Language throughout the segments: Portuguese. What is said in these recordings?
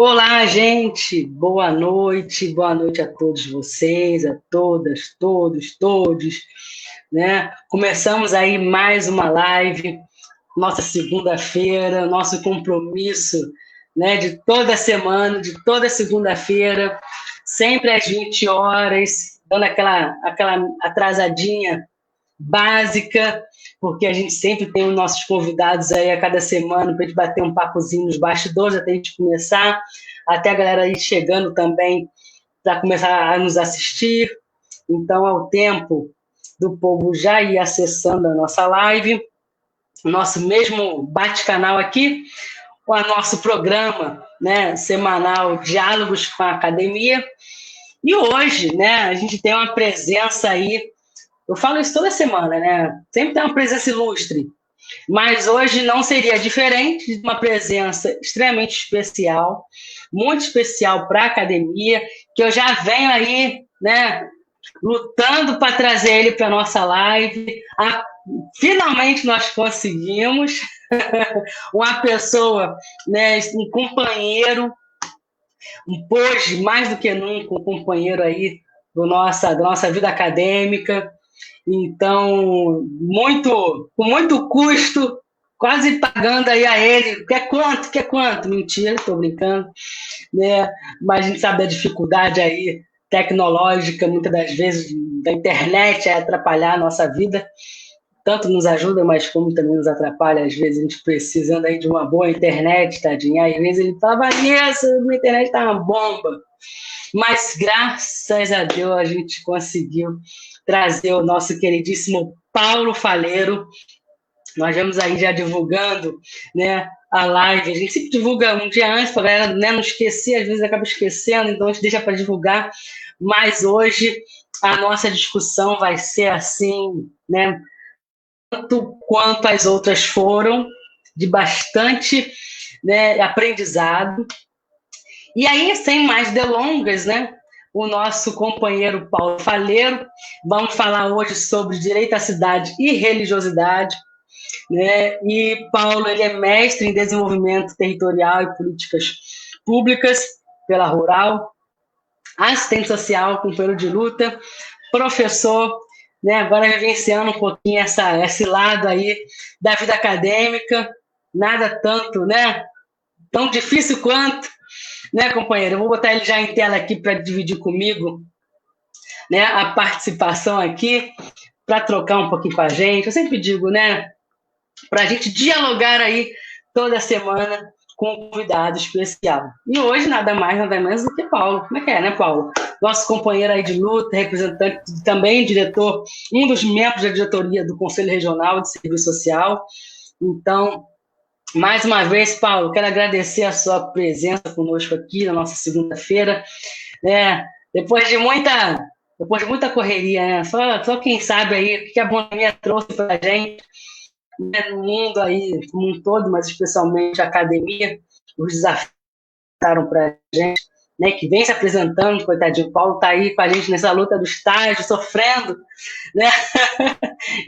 Olá, gente. Boa noite a todos vocês, a todas, todos, né? Começamos aí mais uma live, nossa segunda-feira, nosso compromisso, né, de toda semana, de toda segunda-feira, sempre às 20 horas, dando aquela atrasadinha básica, porque a gente sempre tem os nossos convidados aí a cada semana para a gente bater um papozinho nos bastidores até a gente começar, até a galera aí chegando também para começar a nos assistir. Então, é o tempo do povo já ir acessando a nossa live, o nosso mesmo bate-canal aqui, o nosso programa, né, semanal Diálogos com a Academia. E hoje, né, a gente tem uma presença aí. Eu falo isso toda semana, né? Sempre tem uma presença ilustre. Mas hoje não seria diferente de uma presença extremamente especial, muito especial para a academia, que eu já venho aí, né, lutando para trazer ele para a nossa live. Finalmente nós conseguimos uma pessoa, né, um companheiro, hoje mais do que nunca, um companheiro aí da nossa vida acadêmica. Então, com muito custo, quase pagando aí a ele. Quer quanto? Quer quanto? Mentira, estou brincando. Né? Mas a gente sabe da dificuldade aí tecnológica, muitas das vezes, da internet é atrapalhar a nossa vida. Tanto nos ajuda, mas como também nos atrapalha. Às vezes a gente precisando aí de uma boa internet, tadinha. Às vezes ele fala, Vanessa, minha internet está uma bomba. Mas graças a Deus a gente conseguiu trazer o nosso queridíssimo Paulo Faleiro. Nós vamos aí já divulgando, né, a live. A gente sempre divulga um dia antes para a galera, né, não esquecer, às vezes acaba esquecendo, então a gente deixa para divulgar. Mas hoje a nossa discussão vai ser assim, né, tanto quanto as outras foram, de bastante, né, aprendizado. E aí, sem mais delongas, né, o nosso companheiro Paulo Faleiro, vamos falar hoje sobre direito à cidade e religiosidade, né? E Paulo, ele é mestre em desenvolvimento territorial e políticas públicas pela Rural, assistente social, companheiro de luta, professor, né? Agora vivenciando um pouquinho esse lado aí da vida acadêmica, nada tanto, né? Tão difícil quanto, né, companheiro? Eu vou botar ele já em tela aqui para dividir comigo, né, a participação aqui, para trocar um pouquinho com a gente. Eu sempre digo, né, para a gente dialogar aí toda semana com um convidado especial. E hoje, nada mais, nada menos do que Paulo. Como é que é, né, Paulo? Nosso companheiro aí de luta, representante, também diretor, um dos membros da diretoria do Conselho Regional de Serviço Social. Então, mais uma vez, Paulo, quero agradecer a sua presença conosco aqui na nossa segunda-feira, né? Depois de muita correria, né? Só quem sabe aí o que a pandemia trouxe para a gente, né, no mundo aí como um todo, mas especialmente a academia, os desafios para a gente, né, que vem se apresentando, coitadinho, Paulo está aí com a gente nessa luta do estágio, sofrendo, né?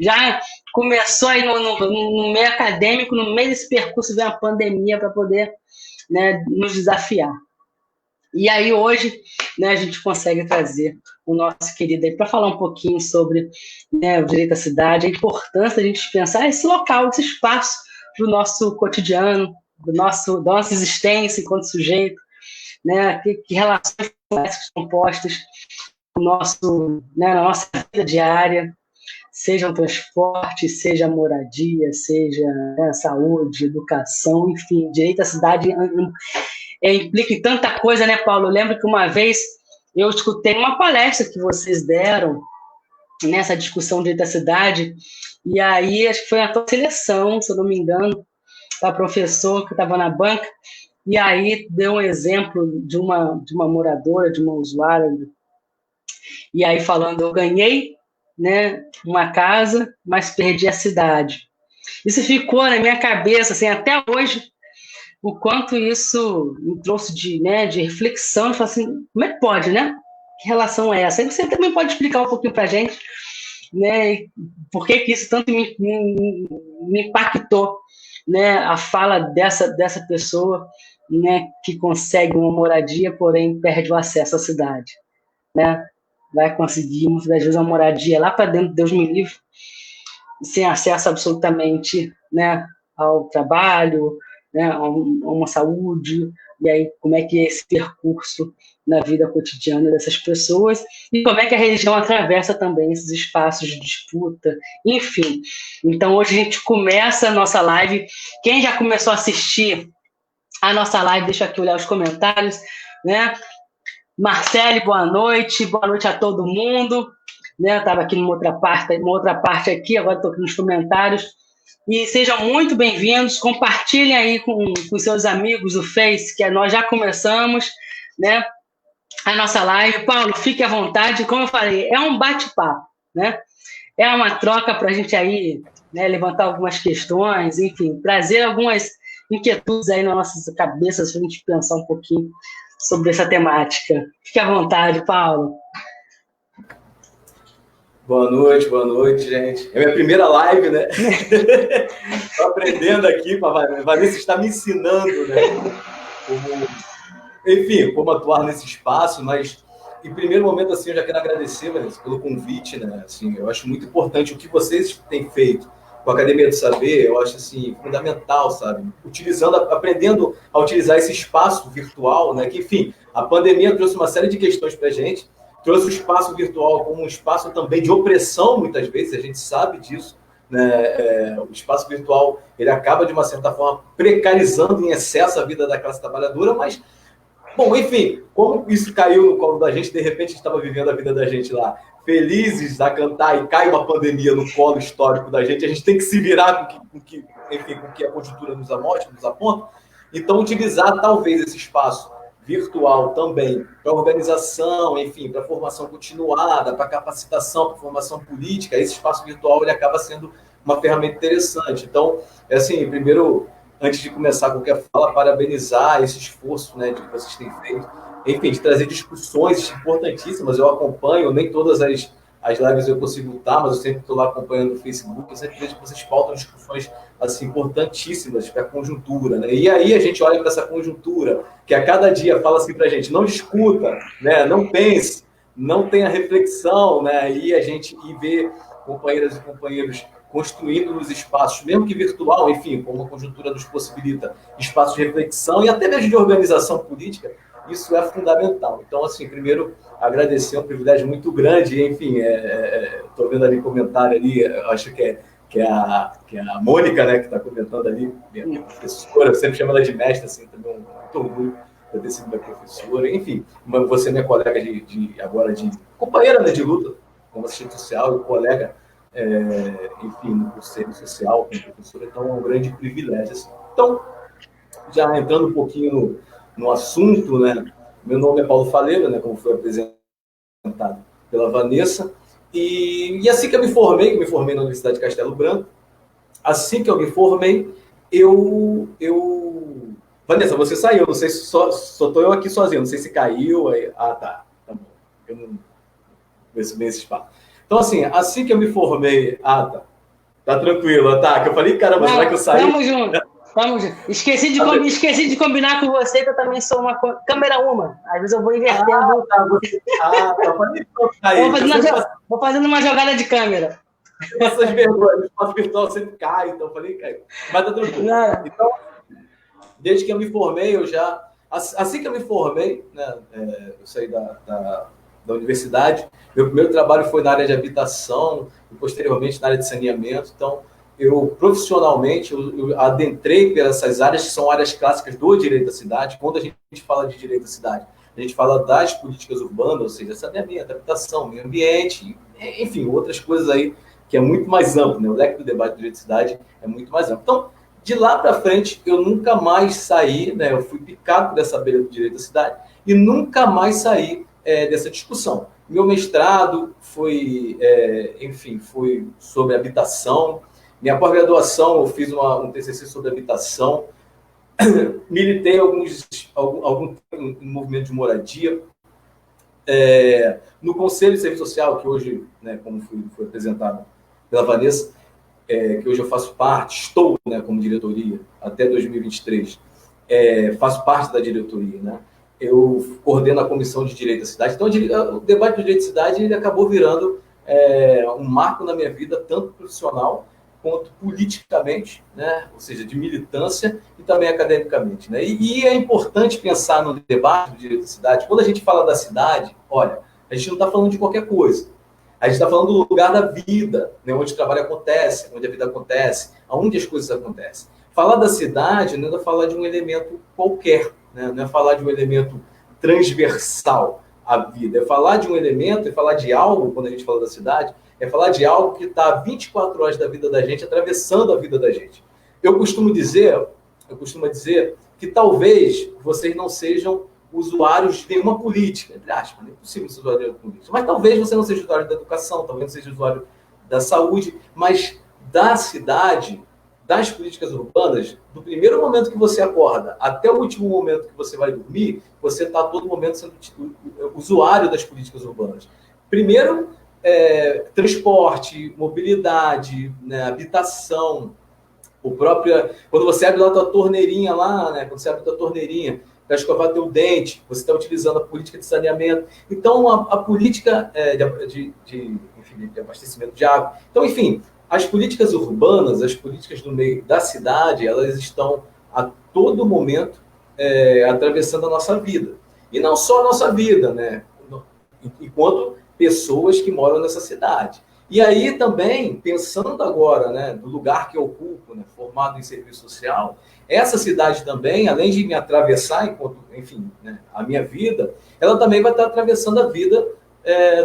Já começou aí no meio acadêmico, no meio desse percurso vem a pandemia para poder, né, nos desafiar. E aí hoje, né, a gente consegue trazer o nosso querido aí para falar um pouquinho sobre, né, o direito à cidade, a importância da gente pensar esse local, esse espaço do nosso cotidiano, da nossa existência enquanto sujeito, né, que relações são essas que estão postas na nossa vida diária, seja o transporte, seja a moradia, seja, né, saúde, educação, enfim, direito à cidade implica em tanta coisa, né, Paulo? Eu lembro que uma vez eu escutei uma palestra que vocês deram nessa discussão de direito à cidade, e aí acho que foi a tua seleção, se eu não me engano, da professora que estava na banca, e aí deu um exemplo de uma moradora, de uma usuária, e aí falando, eu ganhei, né, uma casa, mas perdi a cidade. Isso ficou na minha cabeça, assim, até hoje, o quanto isso me trouxe de reflexão, eu falo assim, como é que pode, né? Que relação é essa? Aí você também pode explicar um pouquinho para a gente, né, por que isso tanto me impactou, né, a fala dessa pessoa, né, que consegue uma moradia, porém perde o acesso à cidade, né? Vai conseguir, muitas das vezes, uma moradia lá para dentro, Deus me livre, sem acesso absolutamente, né, ao trabalho, né, a uma saúde, e aí como é que é esse percurso na vida cotidiana dessas pessoas, e como é que a religião atravessa também esses espaços de disputa, enfim. Então hoje a gente começa a nossa live. Quem já começou a assistir a nossa live, deixa aqui olhar os comentários, né? Marcele, boa noite a todo mundo. Né? Eu estava aqui numa outra parte aqui, agora estou aqui nos comentários. E sejam muito bem-vindos, compartilhem aí com seus amigos do Face, que nós já começamos, né, a nossa live. Paulo, fique à vontade, como eu falei, é um bate-papo, né? É uma troca para a gente aí, né, levantar algumas questões, enfim, trazer algumas inquietudes aí nas nossas cabeças para a gente pensar um pouquinho sobre essa temática. Fique à vontade, Paulo. Boa noite, gente. É minha primeira live, né? Estou aprendendo aqui, a Vanessa está me ensinando, né? Como atuar nesse espaço, mas em primeiro momento, assim, eu já quero agradecer, Vanessa, pelo convite, né? Assim, eu acho muito importante o que vocês têm feito com a Academia do Saber, eu acho, assim, fundamental, sabe? Aprendendo a utilizar esse espaço virtual, né? Que, enfim, a pandemia trouxe uma série de questões para a gente, trouxe o espaço virtual como um espaço também de opressão, muitas vezes, a gente sabe disso, né? O espaço virtual, ele acaba, de uma certa forma, precarizando em excesso a vida da classe trabalhadora, mas, bom, enfim, como isso caiu no colo da gente, de repente a gente estava vivendo a vida da gente lá, felizes a cantar, e cai uma pandemia no colo histórico da gente, a gente tem que se virar com que a conjuntura nos mostra, nos aponta. Então, utilizar talvez esse espaço virtual também para organização, enfim, para formação continuada, para capacitação, para formação política, esse espaço virtual ele acaba sendo uma ferramenta interessante. Então, assim, primeiro, antes de começar qualquer fala, parabenizar esse esforço, né, de que vocês têm feito, enfim, de trazer discussões importantíssimas. Eu acompanho, nem todas as lives eu consigo estar, mas eu sempre estou lá acompanhando no Facebook, eu sempre vejo que vocês pautam discussões assim, importantíssimas para a conjuntura, né? E aí a gente olha para essa conjuntura, que a cada dia fala assim para a gente, não discuta, né? Não pense, não tenha reflexão, né? E a gente vê companheiras e companheiros construindo nos espaços, mesmo que virtual, enfim, como a conjuntura nos possibilita, espaços de reflexão e até mesmo de organização política, isso é fundamental. Então, assim, primeiro, agradecer, é um privilégio muito grande, enfim, estou vendo ali comentário ali, acho que é a Mônica, né, que está comentando ali, minha professora, eu sempre chamo ela de mestre, assim, também muito orgulho de ter sido minha professora, enfim, você é minha colega agora de companheira, né, de luta, como assistente social e colega, enfim, no conselho social como professora, então é um grande privilégio. Assim. Então, já entrando um pouquinho no assunto, né, meu nome é Paulo Faleiro, né, como foi apresentado pela Vanessa, e assim que eu me formei na Universidade de Castelo Branco, assim que eu me formei, Vanessa, você saiu, não sei se só estou eu aqui sozinho, não sei se caiu, aí... tá bom, eu não conheço bem esse espaço. Então, assim que eu me formei, tá tranquilo, tá, que eu falei, caramba, será que eu saí? Tamo junto. Esqueci de combinar com você, que eu também sou uma câmera uma. Às vezes eu vou invertendo. Vou fazendo uma jogada de câmera. Essas vergonhas, o espaço virtual sempre cai, então eu falei, cai. Mas tá tranquilo. Então, desde que eu me formei, assim que eu me formei, né, eu saí da universidade, meu primeiro trabalho foi na área de habitação e posteriormente na área de saneamento, então eu profissionalmente eu adentrei por essas áreas que são áreas clássicas do direito da cidade. Quando a gente fala de direito da cidade, a gente fala das políticas urbanas, ou seja, saneamento, habitação, meio ambiente, enfim, outras coisas aí que é muito mais amplo, né? O leque do debate do direito da cidade é muito mais amplo. Então, de lá para frente, eu nunca mais saí, né? Eu fui picado dessa beira do direito da cidade e nunca mais saí dessa discussão. Meu mestrado foi sobre habitação. Minha pós-graduação, eu fiz um TCC sobre habitação. Militei algum tempo no movimento de moradia. No Conselho de Serviço Social, que hoje, né, como foi apresentado pela Vanessa, que hoje eu faço parte, estou, né, como diretoria até 2023, faço parte da diretoria, né? Eu coordeno a Comissão de Direito da Cidade. Então, o debate do direito da cidade ele acabou virando um marco na minha vida, tanto profissional quanto politicamente, né? Ou seja, de militância e também academicamente. Né? E é importante pensar no debate do direito da cidade. Quando a gente fala da cidade, olha, a gente não está falando de qualquer coisa. A gente está falando do lugar da vida, né? Onde o trabalho acontece, onde a vida acontece, onde as coisas acontecem. Falar da cidade não é falar de um elemento qualquer, né? Não é falar de um elemento transversal à vida. É falar de um elemento, é falar de algo, quando a gente fala da cidade, é falar de algo que está 24 horas da vida da gente, atravessando a vida da gente. Eu costumo dizer que talvez vocês não sejam usuários de nenhuma política, entre aspas, é impossível ser usuário de política, mas talvez você não seja usuário da educação, talvez não seja usuário da saúde, mas da cidade, das políticas urbanas, do primeiro momento que você acorda até o último momento que você vai dormir, você está a todo momento sendo usuário das políticas urbanas. Primeiro, transporte, mobilidade, né, habitação, quando você abre lá a tua torneirinha lá, né, quando você abre a tua torneirinha para escovar teu dente, você está utilizando a política de saneamento. Então, a política de abastecimento de água. Então, enfim, as políticas urbanas, as políticas do meio da cidade, elas estão a todo momento atravessando a nossa vida. E não só a nossa vida, né? Enquanto pessoas que moram nessa cidade. E aí também, pensando agora, né, do lugar que eu ocupo, né, formado em serviço social, essa cidade também, além de me atravessar, enquanto, enfim, né, a minha vida, ela também vai estar atravessando a vida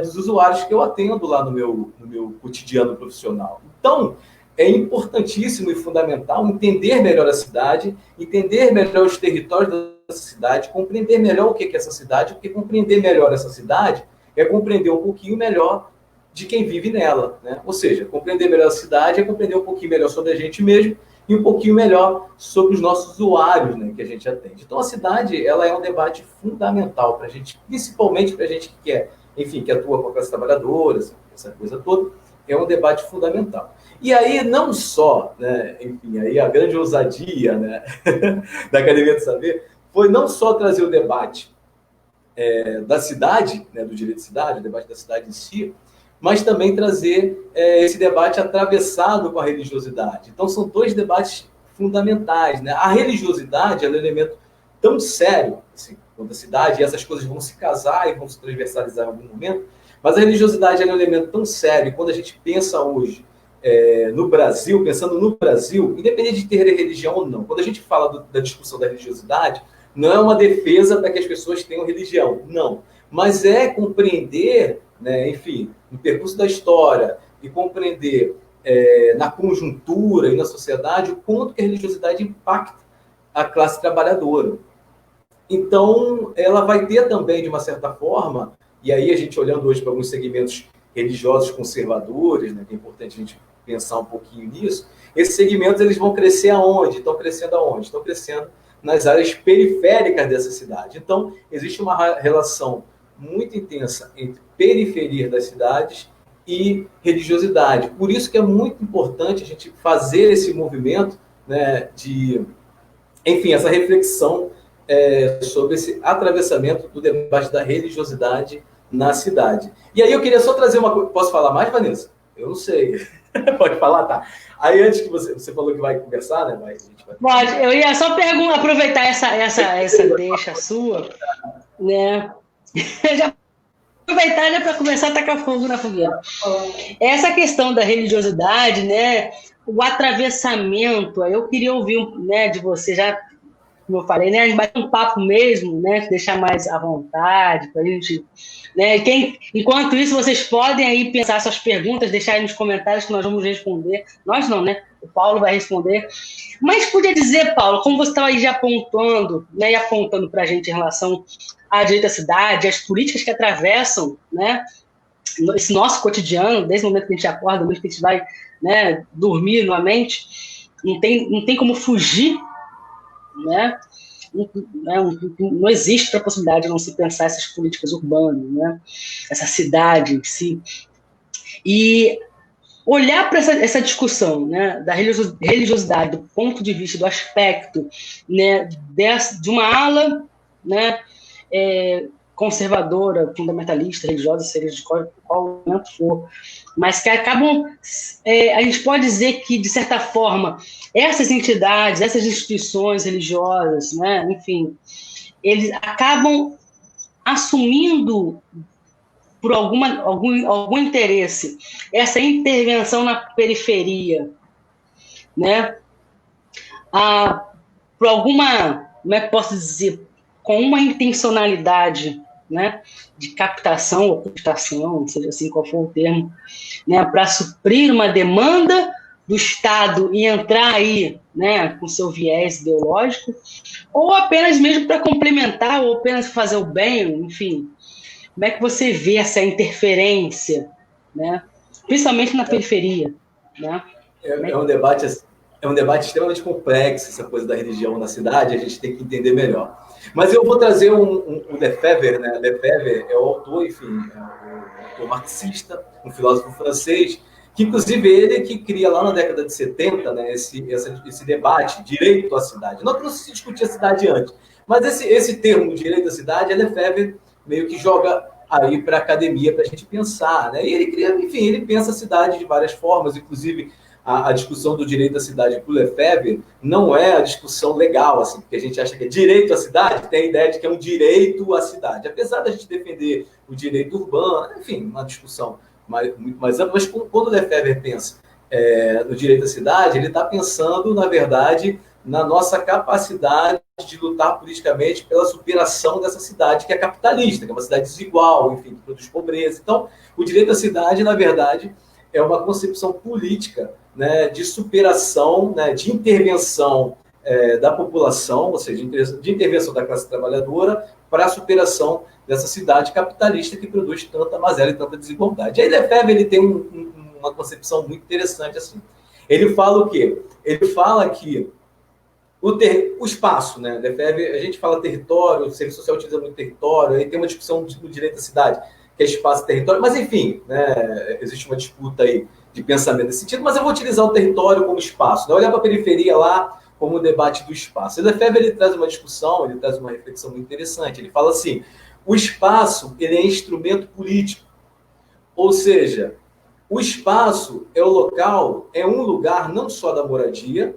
dos usuários que eu atendo lá no meu cotidiano profissional. Então, é importantíssimo e fundamental entender melhor a cidade, entender melhor os territórios dessa cidade, compreender melhor o que é essa cidade, porque compreender melhor essa cidade é compreender um pouquinho melhor de quem vive nela, né? Ou seja, compreender melhor a cidade é compreender um pouquinho melhor sobre a gente mesmo e um pouquinho melhor sobre os nossos usuários, né, que a gente atende. Então, a cidade, ela é um debate fundamental para a gente, principalmente para a gente que quer, enfim, que atua com as trabalhadoras, essa coisa toda, é um debate fundamental. E aí, não só, né, enfim, aí a grande ousadia, né, da Academia do Saber foi não só trazer o debate da cidade, né, do direito de cidade, o debate da cidade em si, mas também trazer esse debate atravessado com a religiosidade. Então, são dois debates fundamentais. Né? A religiosidade é um elemento tão sério assim, quanto a cidade, e essas coisas vão se casar e vão se transversalizar em algum momento, mas a religiosidade é um elemento tão sério, quando a gente pensa hoje no Brasil, pensando no Brasil, independente de ter religião ou não, quando a gente fala da discussão da religiosidade, não é uma defesa para que as pessoas tenham religião, não. Mas é compreender, né, enfim, no percurso da história e compreender na conjuntura e na sociedade o quanto que a religiosidade impacta a classe trabalhadora. Então, ela vai ter também, de uma certa forma, e aí a gente olhando hoje para alguns segmentos religiosos conservadores, né, que é importante a gente pensar um pouquinho nisso, esses segmentos eles vão crescer aonde? Estão crescendo aonde? Estão crescendo nas áreas periféricas dessa cidade. Então, existe uma relação muito intensa entre periferia das cidades e religiosidade. Por isso que é muito importante a gente fazer esse movimento, né, enfim, essa reflexão sobre esse atravessamento do debate da religiosidade na cidade. E aí eu queria só trazer uma coisa. Posso falar mais, Vanessa? Eu não sei. Pode falar, tá. Aí antes que você falou que vai conversar, né? A gente vai... Pode, eu ia só aproveitar essa deixa sua, né? Já aproveitar já para começar a tacar fogo na fogueira. Essa questão da religiosidade, né? O atravessamento, eu queria ouvir, né, de você, já como eu falei, né, a gente bater um papo mesmo, né, deixar mais à vontade para a gente, né, enquanto isso vocês podem aí pensar suas perguntas, deixar aí nos comentários que nós vamos responder, nós não, né, o Paulo vai responder, mas podia dizer, Paulo, como você estava aí já apontando, né, e apontando para a gente em relação à direito da cidade, as políticas que atravessam, né, esse nosso cotidiano, desde o momento que a gente acorda, desde que a gente vai, né, dormir novamente, não tem como fugir, né? Não existe outra possibilidade de não se pensar essas políticas urbanas, né? Essa cidade em si. E olhar para essa discussão, né, da religiosidade, do ponto de vista, do aspecto, né, de uma ala, né, conservadora, fundamentalista, religiosa, seja de qual momento for, mas que acabam, a gente pode dizer que, de certa forma, essas entidades, essas instituições religiosas, né, enfim, eles acabam assumindo por algum interesse, essa intervenção na periferia, né? Por alguma, como é que posso dizer, com uma intencionalidade, né, de captação ou captação, seja assim qual for o termo, né, para suprir uma demanda do Estado e entrar aí, né, com seu viés ideológico, ou apenas mesmo para complementar, ou apenas fazer o bem, enfim. Como é que você vê essa interferência, né? Principalmente na periferia, né? É um debate extremamente complexo, essa coisa da religião na cidade, a gente tem que entender melhor. Mas eu vou trazer um Lefebvre, né? Lefebvre é o autor, enfim, é um autor marxista, um filósofo francês, que inclusive ele que cria lá na década de 70, né, esse debate, direito à cidade. Não se discutia a cidade antes, mas esse termo, direito à cidade, Lefebvre meio que joga aí para a academia para a gente pensar, né? E ele cria, enfim, ele pensa a cidade de várias formas, inclusive a discussão do direito à cidade para o Lefebvre não é a discussão legal, assim, porque a gente acha que é direito à cidade, tem a ideia de que é um direito à cidade, apesar da gente defender o direito urbano, enfim, uma discussão muito mais ampla, mas quando o Lefebvre pensa no direito à cidade, ele está pensando, na verdade, na nossa capacidade de lutar politicamente pela superação dessa cidade que é capitalista, que é uma cidade desigual, enfim, que produz pobreza. Então, o direito à cidade, na verdade, é uma concepção política, né, de superação, né, de intervenção da população, ou seja, de intervenção da classe trabalhadora para a superação dessa cidade capitalista que produz tanta mazela e tanta desigualdade. Aí Lefebvre ele tem uma concepção muito interessante assim. Ele fala o quê? Ele fala que o espaço, né? Lefebvre, a gente fala território, o serviço social utiliza muito território, aí tem uma discussão do direito à cidade, que é espaço e território, mas enfim, né, existe uma disputa aí de pensamento nesse sentido, mas eu vou utilizar o território como espaço, né? Olhar para a periferia lá como o debate do espaço. E Lefebvre ele traz uma discussão, ele traz uma reflexão muito interessante, ele fala assim, o espaço ele é instrumento político, ou seja, o espaço é o local, é um lugar não só da moradia,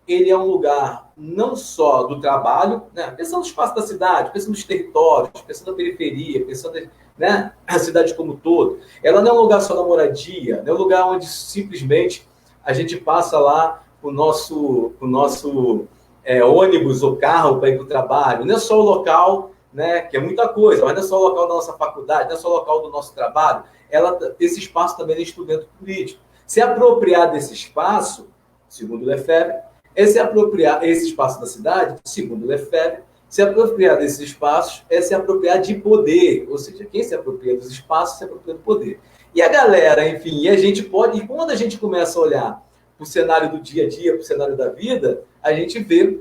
ele é um lugar não só do trabalho, né? Pensando no espaço da cidade, pensando nos territórios, pensando na periferia, pensando, né, a cidade como um todo. Ela não é um lugar só da moradia, não é um lugar onde simplesmente a gente passa lá o nosso ônibus ou carro para ir para o trabalho. Não é só o local, né, que é muita coisa, mas não é só o local da nossa faculdade, não é só o local do nosso trabalho. Esse espaço também é instrumento político. Se apropriar desse espaço, segundo Lefebvre, é se apropriar esse espaço da cidade, segundo Lefebvre, se apropriar desses espaços é se apropriar de poder, ou seja, quem se apropria dos espaços se apropria do poder. E a galera, enfim, e quando a gente começa a olhar para o cenário do dia a dia, para o cenário da vida, a gente vê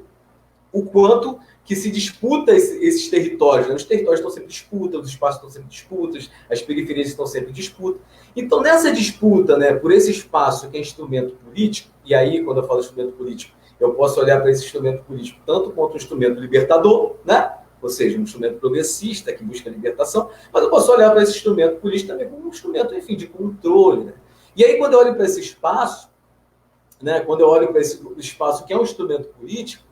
o quanto que se disputa esses territórios. Né? Os territórios estão sempre em disputa, os espaços estão sempre em disputas, as periferias estão sempre em disputa. Então, nessa disputa, né, por esse espaço que é instrumento político, e aí, quando eu falo instrumento político, eu posso olhar para esse instrumento político tanto quanto um instrumento libertador, né? Ou seja, um instrumento progressista que busca a libertação, mas eu posso olhar para esse instrumento político também como um instrumento, enfim, de controle. Né? E aí, quando eu olho para esse espaço, né, quando eu olho para esse espaço que é um instrumento político,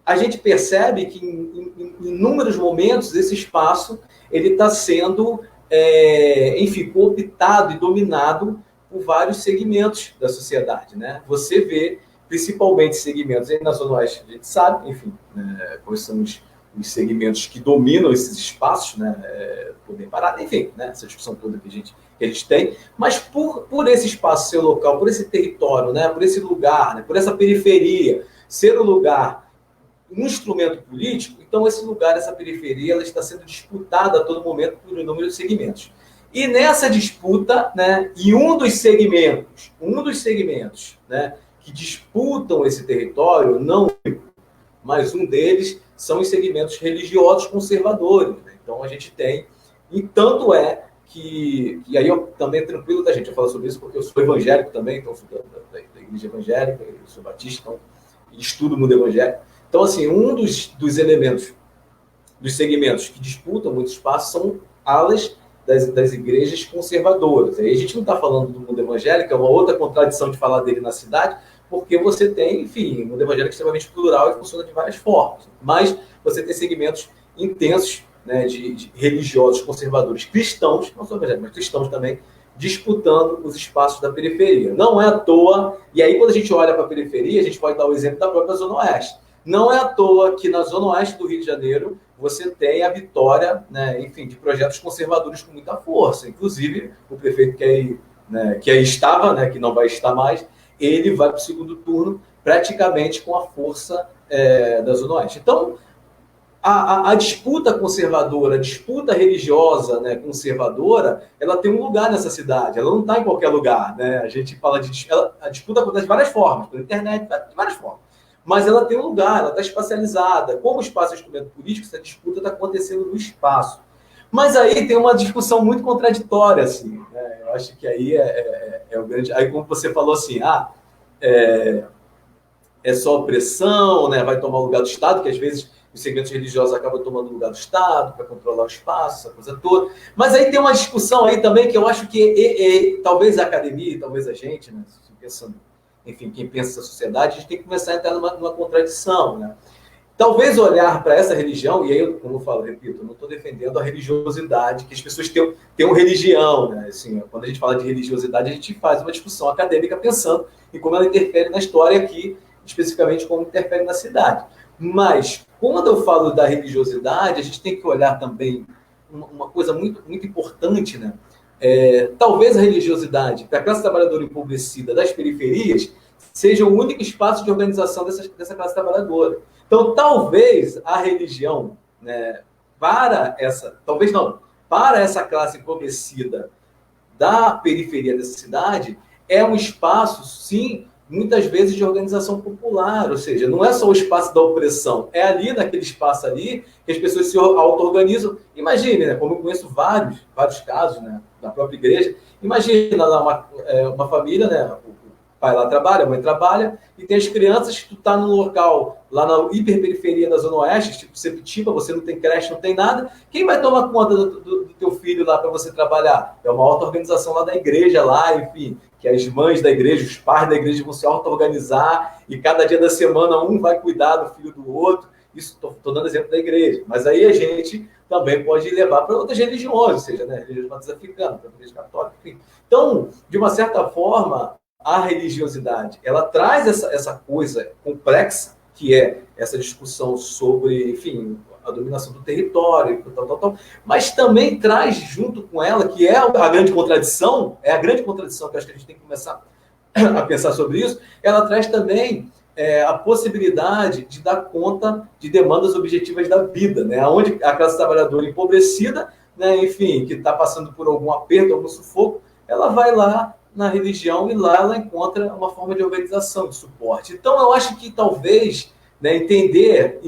a gente percebe que em inúmeros momentos esse espaço ele está sendo, enfim, cooptado e dominado por vários segmentos da sociedade. Né? Você vê principalmente segmentos aí na Zona Oeste, a gente sabe, enfim, quais são os segmentos que dominam esses espaços, né, poder parar, enfim, né, essa discussão toda que a gente tem, mas por esse espaço ser local, por esse território, né, por esse lugar, né, por essa periferia, ser um lugar, um instrumento político, então esse lugar, essa periferia, ela está sendo disputada a todo momento por inúmeros segmentos. E nessa disputa, né, e um dos segmentos, né, que disputam esse território, não, mas um deles são os segmentos religiosos conservadores. Né? Então a gente tem, e tanto é e aí eu também é tranquilo da gente, eu falo sobre isso porque eu sou evangélico também, então sou da igreja evangélica, eu sou batista, então estudo o mundo evangélico. Então, assim, um dos elementos, dos segmentos que disputam muito espaço são alas das igrejas conservadoras. Aí a gente não está falando do mundo evangélico, é uma outra contradição de falar dele na cidade, porque você tem, enfim, o mundo evangélico é extremamente plural e funciona de várias formas. Mas você tem segmentos intensos, né, de religiosos conservadores cristãos, não só evangélicos, mas cristãos também, disputando os espaços da periferia. Não é à toa, e aí quando a gente olha para a periferia, a gente pode dar o exemplo da própria Zona Oeste. Não é à toa que na Zona Oeste do Rio de Janeiro você tem a vitória, né, enfim, de projetos conservadores com muita força. Inclusive, o prefeito que aí estava, né, que não vai estar mais, ele vai para o segundo turno praticamente com a força da Zona Oeste. Então, a disputa conservadora, a disputa religiosa, né, conservadora, ela tem um lugar nessa cidade, ela não está em qualquer lugar. Né? A gente fala a disputa acontece de várias formas, pela internet, de várias formas. Mas ela tem um lugar, ela está espacializada. Como o espaço é instrumento político, essa disputa está acontecendo no espaço. Mas aí tem uma discussão muito contraditória, assim, né? Eu acho que aí é o grande... Aí como você falou assim, é só opressão, né? Vai tomar o lugar do Estado, que às vezes os segmentos religiosos acabam tomando o lugar do Estado para controlar o espaço, essa coisa toda. Mas aí tem uma discussão aí também que eu acho que talvez a academia, talvez a gente, né? Pensando, enfim, quem pensa essa sociedade, a gente tem que começar a entrar numa contradição, né? Talvez olhar para essa religião, e aí, como eu falo, repito, eu não estou defendendo a religiosidade, que as pessoas tenham religião, né? Assim, quando a gente fala de religiosidade, a gente faz uma discussão acadêmica pensando em como ela interfere na história aqui, especificamente como interfere na cidade. Mas, quando eu falo da religiosidade, a gente tem que olhar também uma coisa muito, muito importante, né? Talvez a religiosidade, para a classe trabalhadora empobrecida das periferias, seja o único espaço de organização dessa classe trabalhadora. Então, talvez a religião, né, para essa classe empobrecida da periferia dessa cidade, é um espaço, sim, muitas vezes de organização popular, ou seja, não é só o espaço da opressão, é ali, naquele espaço ali, que as pessoas se auto-organizam. Imagine, né, como eu conheço vários casos, né, da própria igreja, imagina lá uma família, né, o pai lá trabalha, a mãe trabalha, e tem as crianças, tu tá num local, lá na hiperperiferia da Zona Oeste, tipo Sepitiba, você não tem creche, não tem nada, quem vai tomar conta do teu filho lá para você trabalhar? É uma auto-organização lá da igreja, lá, enfim, que as mães da igreja, os pais da igreja vão se auto-organizar, e cada dia da semana um vai cuidar do filho do outro. Isso, estou dando exemplo da igreja, mas aí a gente também pode levar para outras religiões, ou seja, né, religiões mais africanas, para a igreja católica, enfim. Então, de uma certa forma, a religiosidade, ela traz essa coisa complexa, que é essa discussão sobre, enfim, a dominação do território, tal, mas também traz junto com ela, que é a grande contradição, que eu acho que a gente tem que começar a pensar sobre isso, ela traz também a possibilidade de dar conta de demandas objetivas da vida, né? Onde a classe trabalhadora empobrecida, né, enfim, que está passando por algum aperto, algum sufoco, ela vai lá na religião e lá ela encontra uma forma de organização, de suporte. Então, eu acho que talvez, né, entender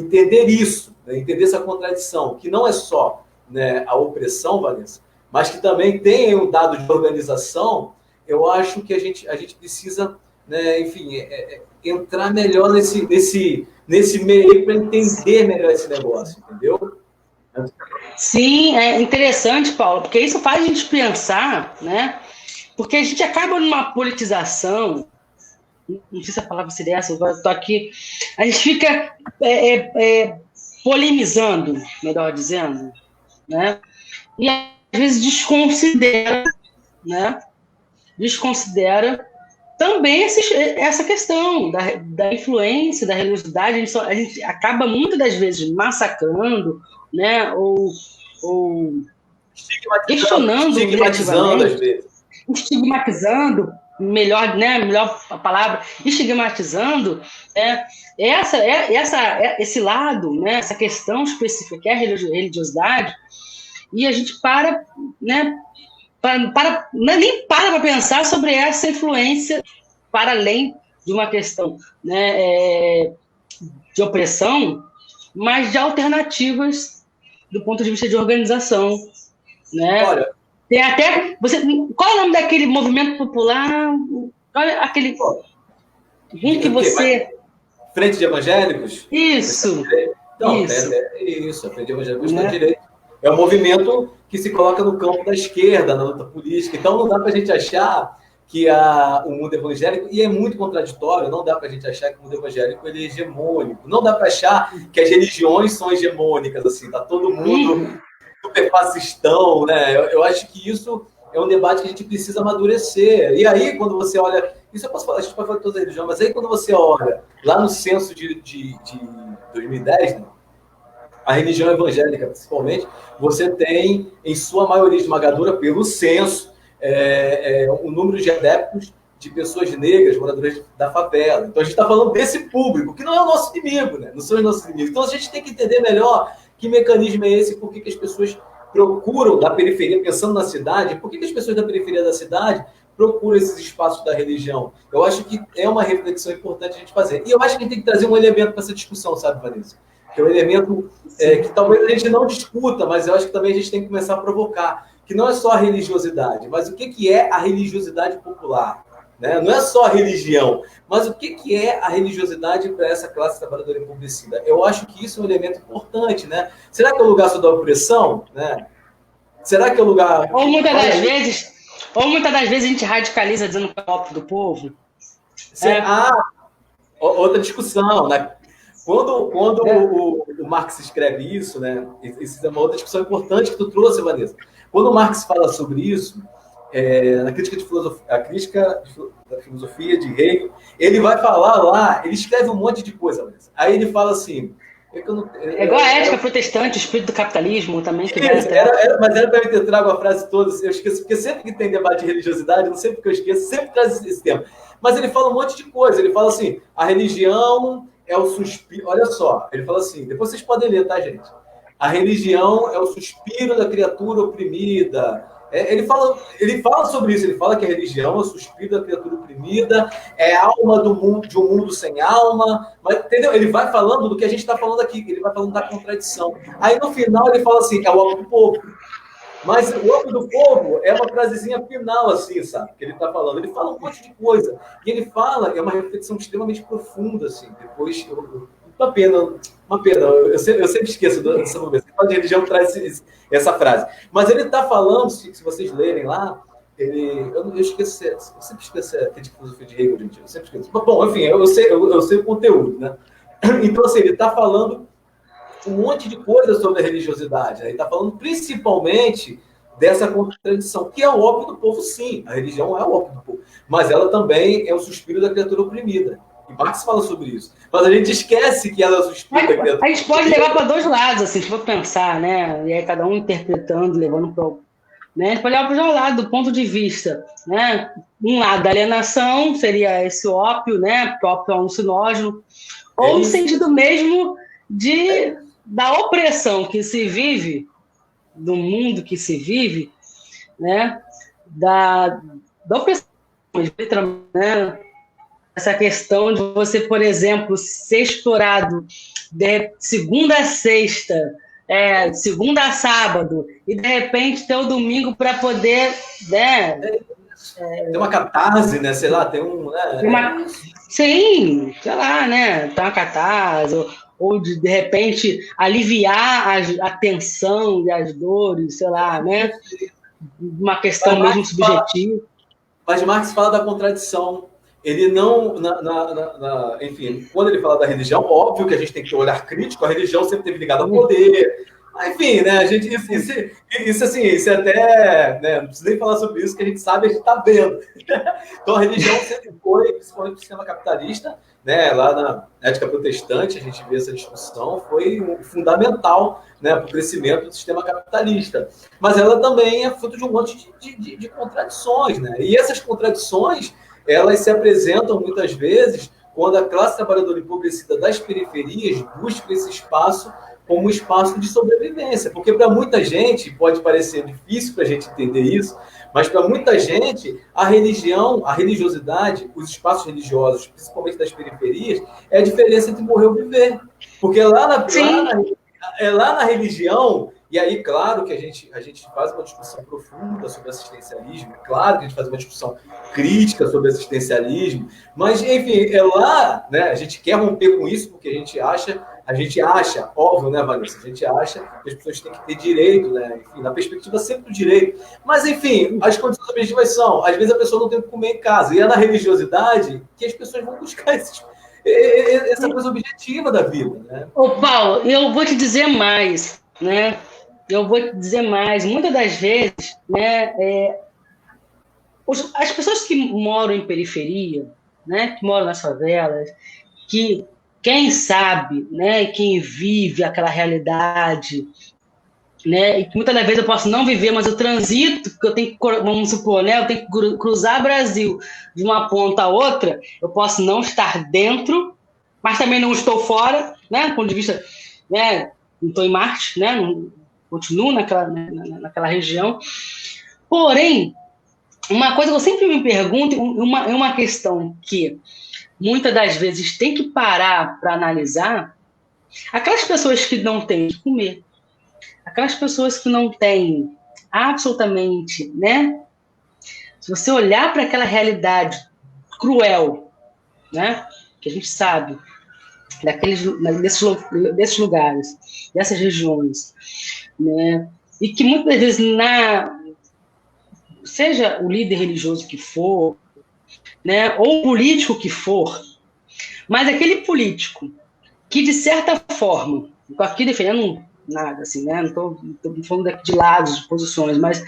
isso, né, entender essa contradição, que não é só, né, a opressão, Vanessa, mas que também tem um dado de organização, eu acho que a gente precisa, né, enfim, entrar melhor nesse meio para entender melhor esse negócio, entendeu? Sim, é interessante, Paulo, porque isso faz a gente pensar, né? Porque a gente acaba numa politização, não sei se a palavra seria essa, eu estou aqui, a gente fica polemizando, melhor dizendo, né? E às vezes desconsidera também essa questão da influência, da religiosidade. A gente acaba muitas das vezes massacrando, né? Ou questionando estigmatizando às vezes. Estigmatizando, melhor a palavra, estigmatizando, esse lado, né, essa questão específica que é a religiosidade, e a gente nem para pensar sobre essa influência para além de uma questão, né, de opressão, mas de alternativas do ponto de vista de organização, né? Olha, Tem até. Qual é o nome daquele movimento popular? Olha aquele. Que você. Frente de Evangélicos? Isso. Não, isso. Isso, a Frente de Evangélicos está direito. É um movimento que se coloca no campo da esquerda, na luta política. Então não dá para a gente achar que o mundo evangélico, e é muito contraditório, não dá para a gente achar que o mundo evangélico ele é hegemônico. Não dá para achar que as religiões são hegemônicas, assim, tá todo mundo super fascistão, né? Eu acho que isso é um debate que a gente precisa amadurecer. E aí, quando você olha... Isso eu posso falar, a gente pode falar de todas as religiões, mas aí quando você olha lá no censo de 2010, né, a religião evangélica, principalmente, você tem, em sua maioria esmagadora, pelo censo, o número de adeptos de pessoas negras, moradoras da favela. Então, a gente está falando desse público, que não é o nosso inimigo, né? Não são os nossos inimigos. Então, a gente tem que entender melhor que mecanismo é esse, por que as pessoas procuram da periferia, pensando na cidade, por que as pessoas da periferia da cidade procuram esses espaços da religião? Eu acho que é uma reflexão importante a gente fazer. E eu acho que a gente tem que trazer um elemento para essa discussão, sabe, Vanessa? Que é um elemento que talvez a gente não discuta, mas eu acho que também a gente tem que começar a provocar, que não é só a religiosidade, mas o que é a religiosidade popular? Né? Não é só a religião, mas o que é a religiosidade para essa classe trabalhadora empobrecida? Eu acho que isso é um elemento importante, né? Será que é o lugar só da opressão? Né? Será que é o lugar... Ou muitas das vezes a gente radicaliza dizendo que é o ópio do povo. Outra discussão, né? Quando o Marx escreve isso, né? Isso é uma outra discussão importante que tu trouxe, Vanessa. Quando o Marx fala sobre isso, na crítica da filosofia de Hegel, ele vai falar lá, ele escreve um monte de coisa, Vanessa. Aí ele fala assim... É igual a ética protestante, o espírito do capitalismo também. Que mas era para eu ter trago a frase toda, eu esqueço, porque sempre que tem debate de religiosidade, não sei porque eu esqueço, sempre traz esse tema. Mas ele fala um monte de coisa, ele fala assim, a religião é o suspiro, olha só, ele fala assim, depois vocês podem ler, tá, gente? A religião é o suspiro da criatura oprimida. Ele fala sobre isso, ele fala que a religião é o suspiro da criatura oprimida, é a alma do mundo, de um mundo sem alma, mas, entendeu? Ele vai falando do que a gente está falando aqui, ele vai falando da contradição. Aí no final ele fala assim, é o ópio do povo. Mas o ópio do povo é uma frasezinha final, assim, sabe? Que ele está falando. Ele fala um monte de coisa. E ele fala, é uma reflexão extremamente profunda, assim. Depois, uma pena. Eu sempre esqueço dessa momento. A religião traz essa frase. Mas ele está falando, se vocês lerem lá, eu esqueço, eu sempre esqueço a crítica de filosofia de Hegel, gente. Eu sempre esqueço. Bom, enfim, eu sei o conteúdo, né? Então, assim, ele está falando um monte de coisas sobre a religiosidade. Né? Ele está falando principalmente dessa contradição, que é o ópio do povo, sim. A religião é o ópio do povo. Mas ela também é o suspiro da criatura oprimida. E Marx fala sobre isso. Mas a gente esquece que ela é o suspiro da criatura. A gente pode levar para dois lados, assim, se for pensar, né? E aí cada um interpretando, levando para o... Né? A gente pode levar para os dois lados, do ponto de vista. Né? Um lado, a alienação, seria esse ópio, né? Porque o ópio é um alucinógeno. Ou no sentido mesmo da opressão que se vive, do mundo que se vive, né? Da opressão, né? Essa questão de você, por exemplo, ser explorado de segunda a sexta, segunda a sábado, e de repente ter o domingo para poder... Né, tem uma catarse, né? Sei lá, tem um... Né? Sim, sei lá, né? Tem uma catarse, ou de repente aliviar a tensão e as dores, sei lá, né? Uma questão mesmo subjetiva. Mas Marx fala da contradição. Ele não... enfim, quando ele fala da religião, óbvio que a gente tem que ter um olhar crítico, a religião sempre teve ligada ao poder. Enfim, né? A gente, isso até... Né, não precisa nem falar sobre isso, que a gente sabe, a gente está vendo. Então, a religião sempre foi, principalmente no sistema capitalista, né, lá na ética protestante, a gente vê essa discussão, foi fundamental, né, para o crescimento do sistema capitalista. Mas ela também é fruto de um monte de contradições, né? E essas contradições, elas se apresentam muitas vezes quando a classe trabalhadora empobrecida das periferias busca esse espaço como um espaço de sobrevivência. Porque para muita gente, pode parecer difícil para a gente entender isso, mas para muita gente, a religião, a religiosidade, os espaços religiosos, principalmente das periferias, é a diferença entre morrer ou viver. Porque lá na religião E aí, claro que a gente faz uma discussão profunda sobre assistencialismo, claro que a gente faz uma discussão crítica sobre assistencialismo, mas, enfim, é lá, né, a gente quer romper com isso porque a gente acha, óbvio, né, Vanessa? A gente acha que as pessoas têm que ter direito, né? Enfim, na perspectiva sempre do direito. Mas, enfim, as condições objetivas são, às vezes a pessoa não tem o que comer em casa, e é na religiosidade que as pessoas vão buscar essa coisa objetiva da vida, né? Ô, Paulo, eu vou te dizer mais, né? Muitas das vezes, né, as pessoas que moram em periferia, né, que moram nas favelas, que quem sabe, né, quem vive aquela realidade, né, e que muitas das vezes eu posso não viver, mas eu transito, porque eu tenho que, vamos supor, né, eu tenho que cruzar o Brasil de uma ponta a outra, eu posso não estar dentro, mas também não estou fora, né, do ponto de vista, né, não estou em Marte, né, continuo naquela região. Porém, uma coisa que eu sempre me pergunto, é uma questão que muitas das vezes tem que parar para analisar, aquelas pessoas que não têm que comer, aquelas pessoas que não têm absolutamente, né? Se você olhar para aquela realidade cruel, né? Que a gente sabe, desses lugares, dessas regiões, né? E que muitas vezes, seja o líder religioso que for, né? Ou o político que for, mas aquele político que, de certa forma, estou aqui defendendo nada, assim, né? Não estou falando de lados, de posições, mas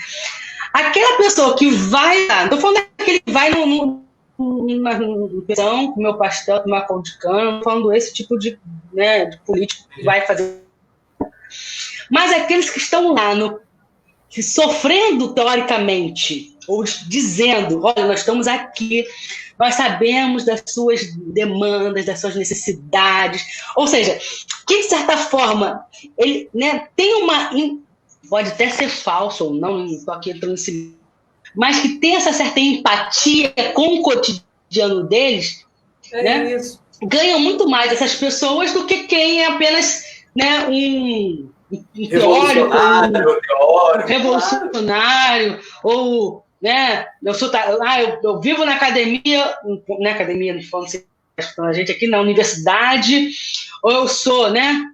aquela pessoa que vai lá, não estou falando daquele que vai na pensão, comer o pastel, tomar caldo de cana, não estou falando desse tipo de político que vai fazer. Mas aqueles que estão lá, sofrendo teoricamente, ou dizendo, olha, nós estamos aqui, nós sabemos das suas demandas, das suas necessidades, ou seja, que de certa forma, ele, né, tem pode até ser falso ou não estou aqui entrando nesse, mas que tem essa certa empatia com o cotidiano deles, né, ganham muito mais essas pessoas do que quem é apenas, né, um revolucionário, ou, né, eu vivo na academia, não falando assim, a gente aqui na universidade, ou eu sou, né,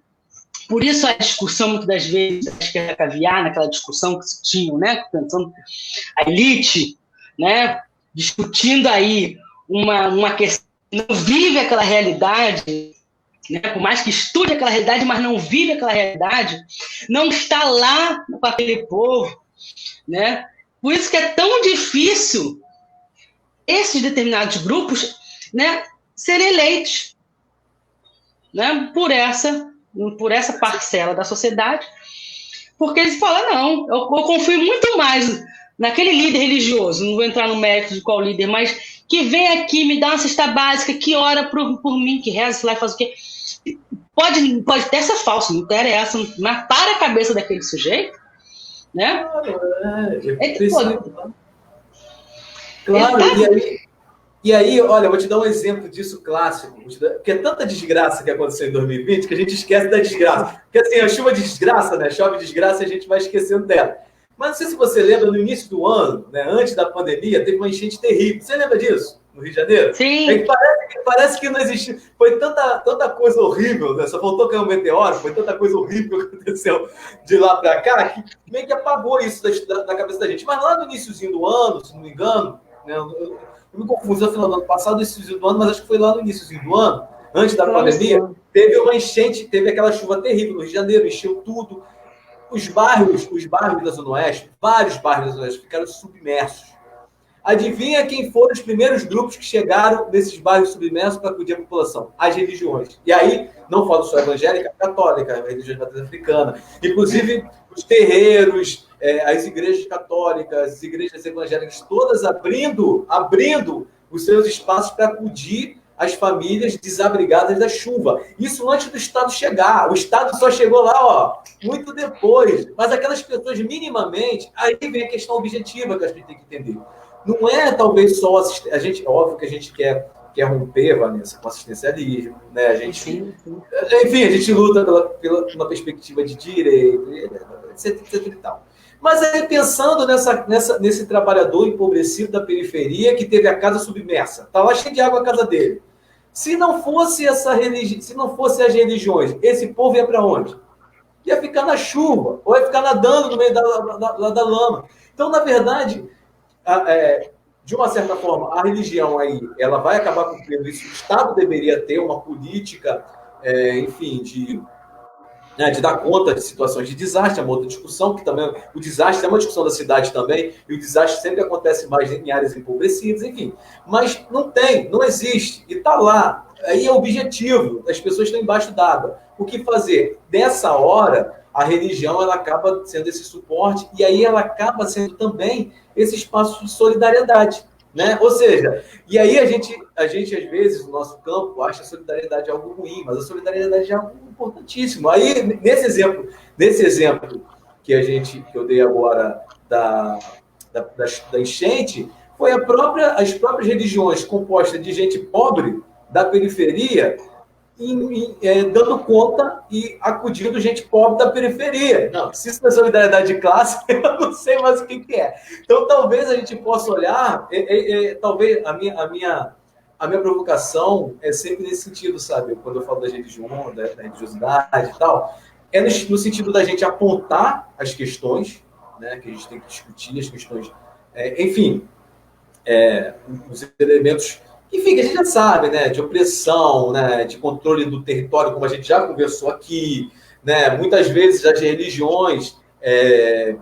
por isso a discussão, muitas das vezes, acho que era caviar, naquela discussão que se tinham, né, pensando a elite, né, discutindo aí uma questão, não vive aquela realidade, né, por mais que estude aquela realidade, mas não vive aquela realidade, não está lá com aquele povo, né? Por isso que é tão difícil esses determinados grupos, né, serem eleitos, né, por essa parcela da sociedade, porque eles falam, não, eu confio muito mais naquele líder religioso, não vou entrar no mérito de qual líder, mas que vem aqui, me dá uma cesta básica, que ora por mim, que reza lá e faz o quê. Pode até ser falso, não interessa, mas para a cabeça daquele sujeito, né? Claro, e aí, olha, eu vou te dar um exemplo disso clássico, porque é tanta desgraça que aconteceu em 2020 que a gente esquece da desgraça. Porque assim, a chuva de desgraça, né? Chove desgraça e a gente vai esquecendo dela. Mas não sei se você lembra, no início do ano, né, antes da pandemia, teve uma enchente terrível. Você lembra disso? No Rio de Janeiro? Sim. É que parece que não existiu. Foi tanta coisa horrível, né? Só faltou cair um meteoro, foi tanta coisa horrível que aconteceu de lá para cá, que meio que apagou isso da cabeça da gente. Mas lá no iníciozinho do ano, se não me engano, né, eu me confundi no final do ano passado, no iníciozinho do ano, mas acho que foi lá no iníciozinho do ano, antes da pandemia, teve uma enchente, teve aquela chuva terrível no Rio de Janeiro, encheu tudo. Os bairros da Zona Oeste, vários bairros da Zona Oeste ficaram submersos. Adivinha quem foram os primeiros grupos que chegaram nesses bairros submersos para acudir a população? As religiões. E aí, não falo só evangélica, católica, a religião matriz africana. Inclusive, os terreiros, as igrejas católicas, as igrejas evangélicas, todas abrindo os seus espaços para acudir as famílias desabrigadas da chuva. Isso antes do Estado chegar. O Estado só chegou lá, ó, muito depois. Mas aquelas pessoas, minimamente, aí vem a questão objetiva que a gente tem que entender. Não é, talvez, só a gente, óbvio que a gente quer romper, Vanessa, com assistencialismo, né? A gente, enfim, a gente luta pela uma perspectiva de direito, etc, etc, etc e tal. Mas aí, pensando nesse trabalhador empobrecido da periferia que teve a casa submersa, está lá cheio de água a casa dele. Se não fosse se não fosse as religiões, esse povo ia para onde? Ia ficar na chuva, ou ia ficar nadando no meio da lama. Então, na verdade, de uma certa forma, a religião aí, ela vai acabar cumprindo isso. O Estado deveria ter uma política, enfim, de dar conta de situações de desastre, é uma outra discussão, que também o desastre é uma discussão da cidade também, e o desastre sempre acontece mais em áreas empobrecidas, enfim. Mas não existe, e está lá. Aí é o objetivo, as pessoas estão embaixo d'água. O que fazer? Nessa hora, a religião ela acaba sendo esse suporte, e aí ela acaba sendo também esse espaço de solidariedade. Né? Ou seja, e aí a gente às vezes, no nosso campo, acha a solidariedade algo ruim, mas a solidariedade é algo importantíssimo. Aí, nesse exemplo que eu dei agora da enchente, foi as próprias religiões compostas de gente pobre da periferia dando conta e acudindo gente pobre da periferia. Não, se isso não é solidariedade de classe, eu não sei mais o que é. Então, talvez a gente possa olhar, talvez a minha provocação é sempre nesse sentido, sabe? Quando eu falo da religião, da religiosidade e tal, é no sentido da gente apontar as questões, né, que a gente tem que discutir, as questões, enfim, os elementos, enfim, que a gente já sabe, né, de opressão, né, de controle do território, como a gente já conversou aqui, né, muitas vezes as religiões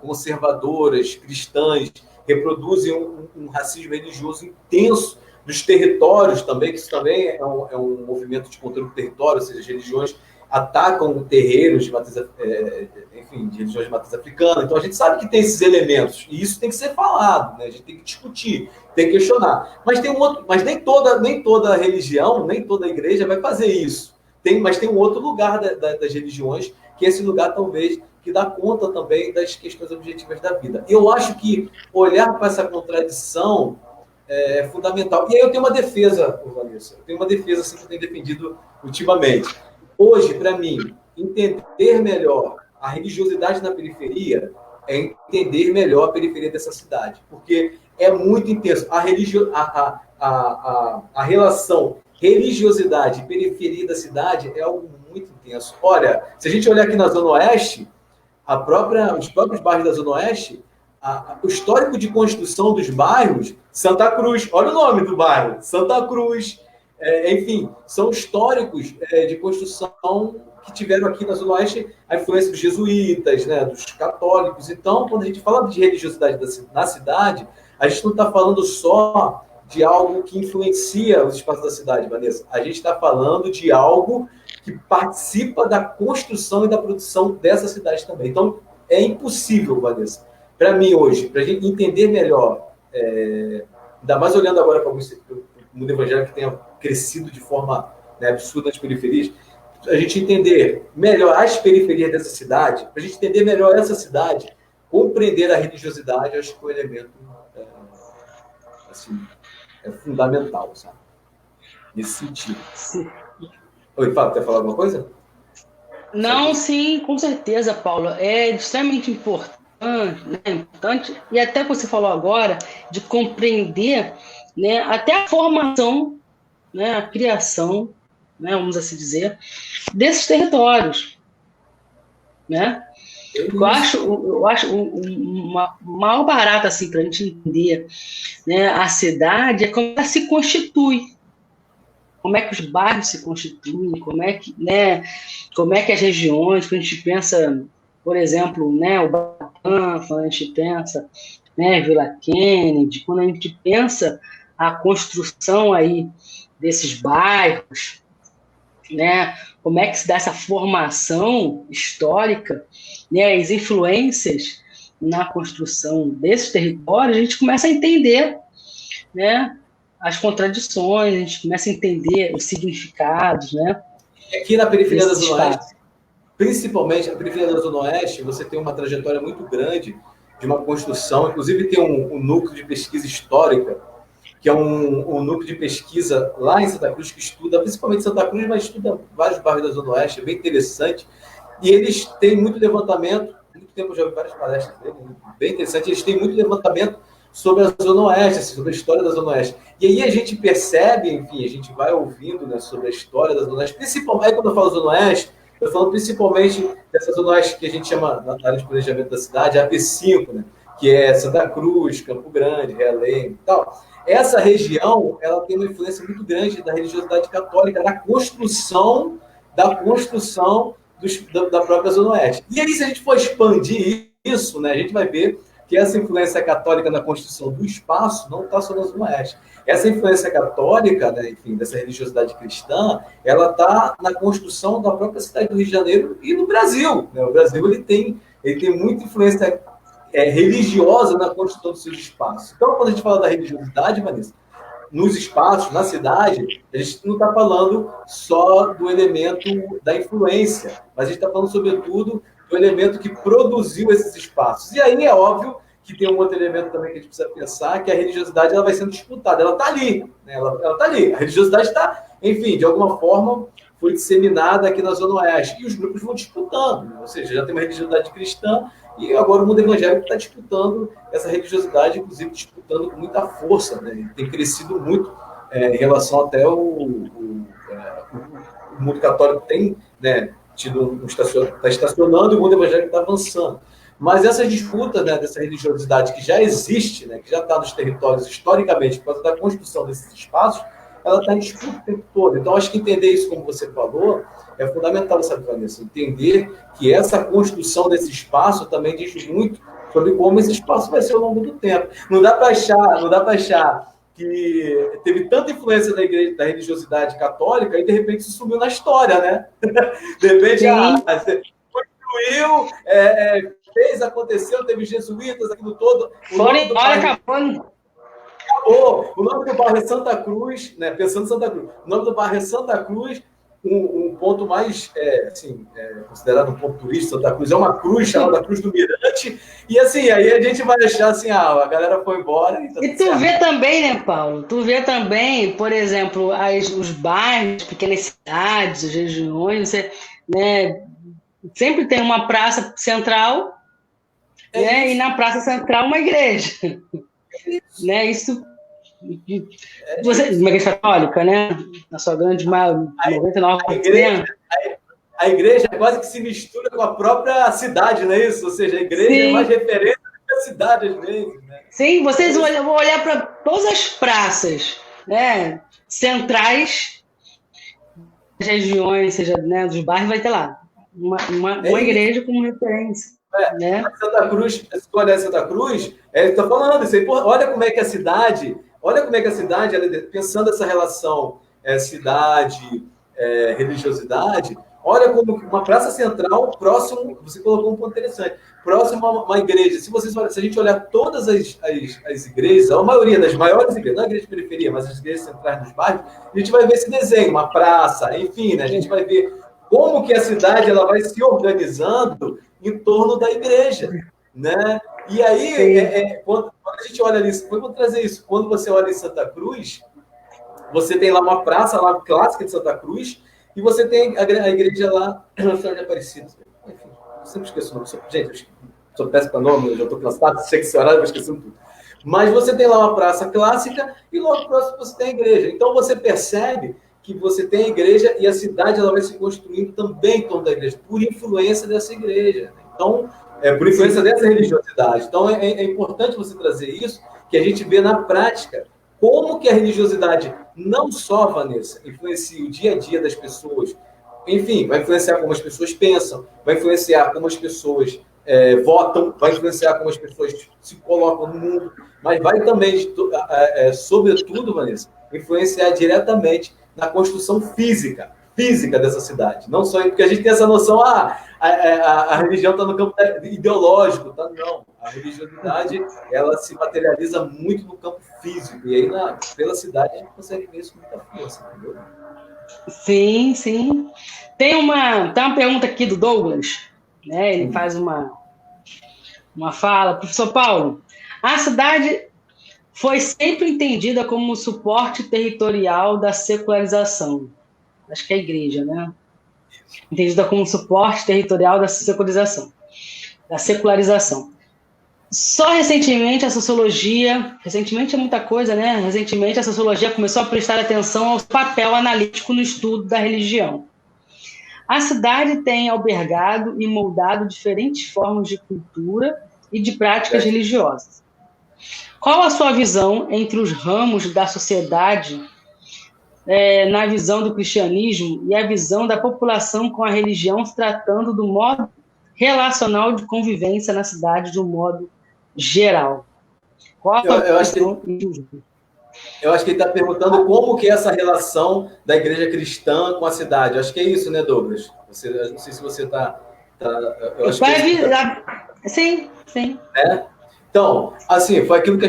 conservadoras, cristãs, reproduzem um racismo religioso intenso nos territórios também, que isso também é um movimento de controle do território, ou seja, as religiões atacam terreiros de matriz, enfim, de religiões de matriz africana. Então, a gente sabe que tem esses elementos, e isso tem que ser falado, né? A gente tem que discutir, tem que questionar. Mas mas nem toda religião, nem toda igreja vai fazer isso. Mas tem um outro lugar das religiões, que é esse lugar, talvez, que dá conta também das questões objetivas da vida. Eu acho que olhar para essa contradição é fundamental. E aí eu tenho uma defesa, Vanessa, assim, que eu tenho defendido ultimamente. Hoje, para mim, entender melhor a religiosidade na periferia é entender melhor a periferia dessa cidade, porque é muito intenso. A relação religiosidade e periferia da cidade é algo muito intenso. Olha, se a gente olhar aqui na Zona Oeste, os próprios bairros da Zona Oeste, o histórico de construção dos bairros, Santa Cruz, olha o nome do bairro, Santa Cruz, enfim, são históricos de construção que tiveram aqui na Zona Oeste a influência dos jesuítas, né, dos católicos. Então, quando a gente fala de religiosidade na cidade, a gente não está falando só de algo que influencia os espaços da cidade, Vanessa. A gente está falando de algo que participa da construção e da produção dessa cidade também. Então, é impossível, Vanessa, para mim hoje, para a gente entender melhor, ainda mais olhando agora para o mundo evangélico que tenha crescido de forma, né, absurda nas periferias, a gente entender melhor as periferias dessa cidade, para a gente entender melhor essa cidade, compreender a religiosidade, acho que o elemento assim, é fundamental, sabe? Nesse sentido. Sim. Oi, Fábio, quer falar alguma coisa? Não, sim, com certeza, Paulo. É extremamente importante, né? E até que você falou agora, de compreender, né, até a formação, né, a criação, né, vamos assim dizer, desses territórios. Né? Eu acho uma maior barata assim, para a gente entender, né, a cidade é como ela se constitui. Como é que os bairros se constituem, como é que as regiões, quando a gente pensa, por exemplo, né, o Butantã, quando a gente pensa, né, Vila Kennedy, quando a gente pensa a construção aí desses bairros, né, como é que se dá essa formação histórica, né, as influências na construção desses territórios, a gente começa a entender, né, as contradições, a gente começa a entender os significados, né? Aqui na periferia da Zona Oeste, principalmente a periferia da Zona Oeste, você tem uma trajetória muito grande de uma construção, inclusive tem um núcleo de pesquisa histórica, que é um núcleo de pesquisa lá em Santa Cruz, que estuda, principalmente Santa Cruz, mas estuda vários bairros da Zona Oeste, é bem interessante, e eles têm muito levantamento muito tempo eu já vi várias palestras dele, bem interessante. Eles têm muito levantamento sobre a Zona Oeste, assim, sobre a história da Zona Oeste. E aí a gente percebe, enfim, a gente vai ouvindo, né, sobre a história da Zona Oeste, principalmente, quando eu falo Zona Oeste, eu falo principalmente dessa Zona Oeste que a gente chama, na área de planejamento da cidade, a AP5, né, que é Santa Cruz, Campo Grande, Realengo e tal. Essa região, ela tem uma influência muito grande da religiosidade católica, da construção da própria Zona Oeste. E aí, se a gente for expandir isso, né, a gente vai ver que essa influência católica na construção do espaço não está só na Zona Oeste. Essa influência católica, né, enfim, dessa religiosidade cristã, ela está na construção da própria cidade do Rio de Janeiro e no Brasil. Né? O Brasil ele tem muita influência religiosa na construção dos seus espaços. Então, quando a gente fala da religiosidade, Vanessa, nos espaços, na cidade, a gente não está falando só do elemento da influência, mas a gente está falando, sobretudo, do elemento que produziu esses espaços. E aí é óbvio que tem um outro elemento também que a gente precisa pensar, que a religiosidade ela vai sendo disputada. Ela está ali, né? Ela está ali. A religiosidade está, enfim, de alguma forma, foi disseminada aqui na Zona Oeste. E os grupos vão disputando. Né? Ou seja, já tem uma religiosidade cristã e agora o mundo evangélico está disputando essa religiosidade, inclusive disputando com muita força. Né? Tem crescido muito em relação até o mundo católico tem, né, está estacionando e o mundo evangélico está avançando. Mas essas disputas, né, dessa religiosidade que já existe, né, que já está nos territórios historicamente, por causa da construção desses espaços, ela está em disputa o tempo todo. Então, acho que entender isso, como você falou, é fundamental, sabe, Vanessa? Entender que essa construção desse espaço também diz muito sobre como esse espaço vai ser ao longo do tempo. Não dá para achar que teve tanta influência da igreja, da religiosidade católica e, de repente, isso sumiu na história, né? De repente, você construiu, fez, aconteceu, teve jesuítas, aquilo todo. Fora embora, acabou. O nome do bairro é Santa Cruz, né? Pensando em Santa Cruz. O nome do bairro é Santa Cruz, um ponto mais, considerado um ponto turístico, Santa Cruz, é uma cruz chamada Cruz do Mirante, e assim, aí a gente vai achar assim, a galera foi embora. E tu vê também, né, Paulo? Tu vê também, por exemplo, os bairros, pequenas cidades, as regiões, né, sempre tem uma praça central, né, e na praça central uma igreja. Né, isso... Você, uma igreja católica, né? Na sua grande 99%. A igreja quase que se mistura com a própria cidade, não é isso? Ou seja, a igreja é mais referência do que a cidade, às vezes. Né? Sim, vocês vão olhar para todas as praças, né, centrais das regiões, seja, né, dos bairros, vai ter lá uma igreja como referência. Né? Santa Cruz, se tu olhar Santa Cruz, está falando isso aí. Pô, olha como é que a cidade, pensando essa relação cidade, religiosidade, olha como uma praça central próximo, você colocou um ponto interessante, próximo a uma igreja. Se a gente olhar todas as igrejas, a maioria das maiores igrejas, não a igreja de periferia, mas as igrejas centrais dos bairros, a gente vai ver esse desenho, uma praça, enfim, né? A gente vai ver como que a cidade ela vai se organizando em torno da igreja, né? E aí, quando a gente olha ali, vou trazer isso, quando você olha em Santa Cruz, você tem lá uma praça lá clássica de Santa Cruz, e você tem a igreja lá, Nossa Senhora de Aparecida. Enfim, eu sempre esqueço o nome. Gente, eu sou péssimo para nome, eu já estou cansado, sei que esse horário eu vou esquecendo tudo. Mas você tem lá uma praça clássica, e logo próximo você tem a igreja. Então você percebe que você tem a igreja e a cidade ela vai se construindo também em torno da igreja, por influência dessa igreja. Então, por influência dessa religiosidade. Então, é importante você trazer isso, que a gente vê na prática como que a religiosidade não só, Vanessa, influencia o dia a dia das pessoas, enfim, vai influenciar como as pessoas pensam, vai influenciar como as pessoas votam, vai influenciar como as pessoas se colocam no mundo, mas vai também, sobretudo, Vanessa, influenciar diretamente na construção física dessa cidade. Não só porque a gente tem essa noção, a religião está no campo ideológico, tá? Não. A religiosidade, ela se materializa muito no campo físico. E aí, pela cidade, a gente consegue ver isso com muita força, entendeu? Sim, sim. Tem uma pergunta aqui do Douglas, né? Ele faz uma fala. Professor Paulo, a cidade foi sempre entendida como suporte territorial da secularização. Acho que é a igreja, né? Entendida como suporte territorial da secularização. da secularização. Só recentemente a sociologia, recentemente é muita coisa, né? Recentemente a sociologia começou a prestar atenção ao papel analítico no estudo da religião. A cidade tem albergado e moldado diferentes formas de cultura e de práticas religiosas. Qual a sua visão entre os ramos da sociedade, na visão do cristianismo e a visão da população com a religião, se tratando do modo relacional de convivência na cidade de um modo geral? Qual a eu acho que ele está perguntando como que é essa relação da igreja cristã com a cidade. Eu acho que é isso, né, Douglas? Eu não sei se você está... Sim, sim. Então, assim, foi aquilo que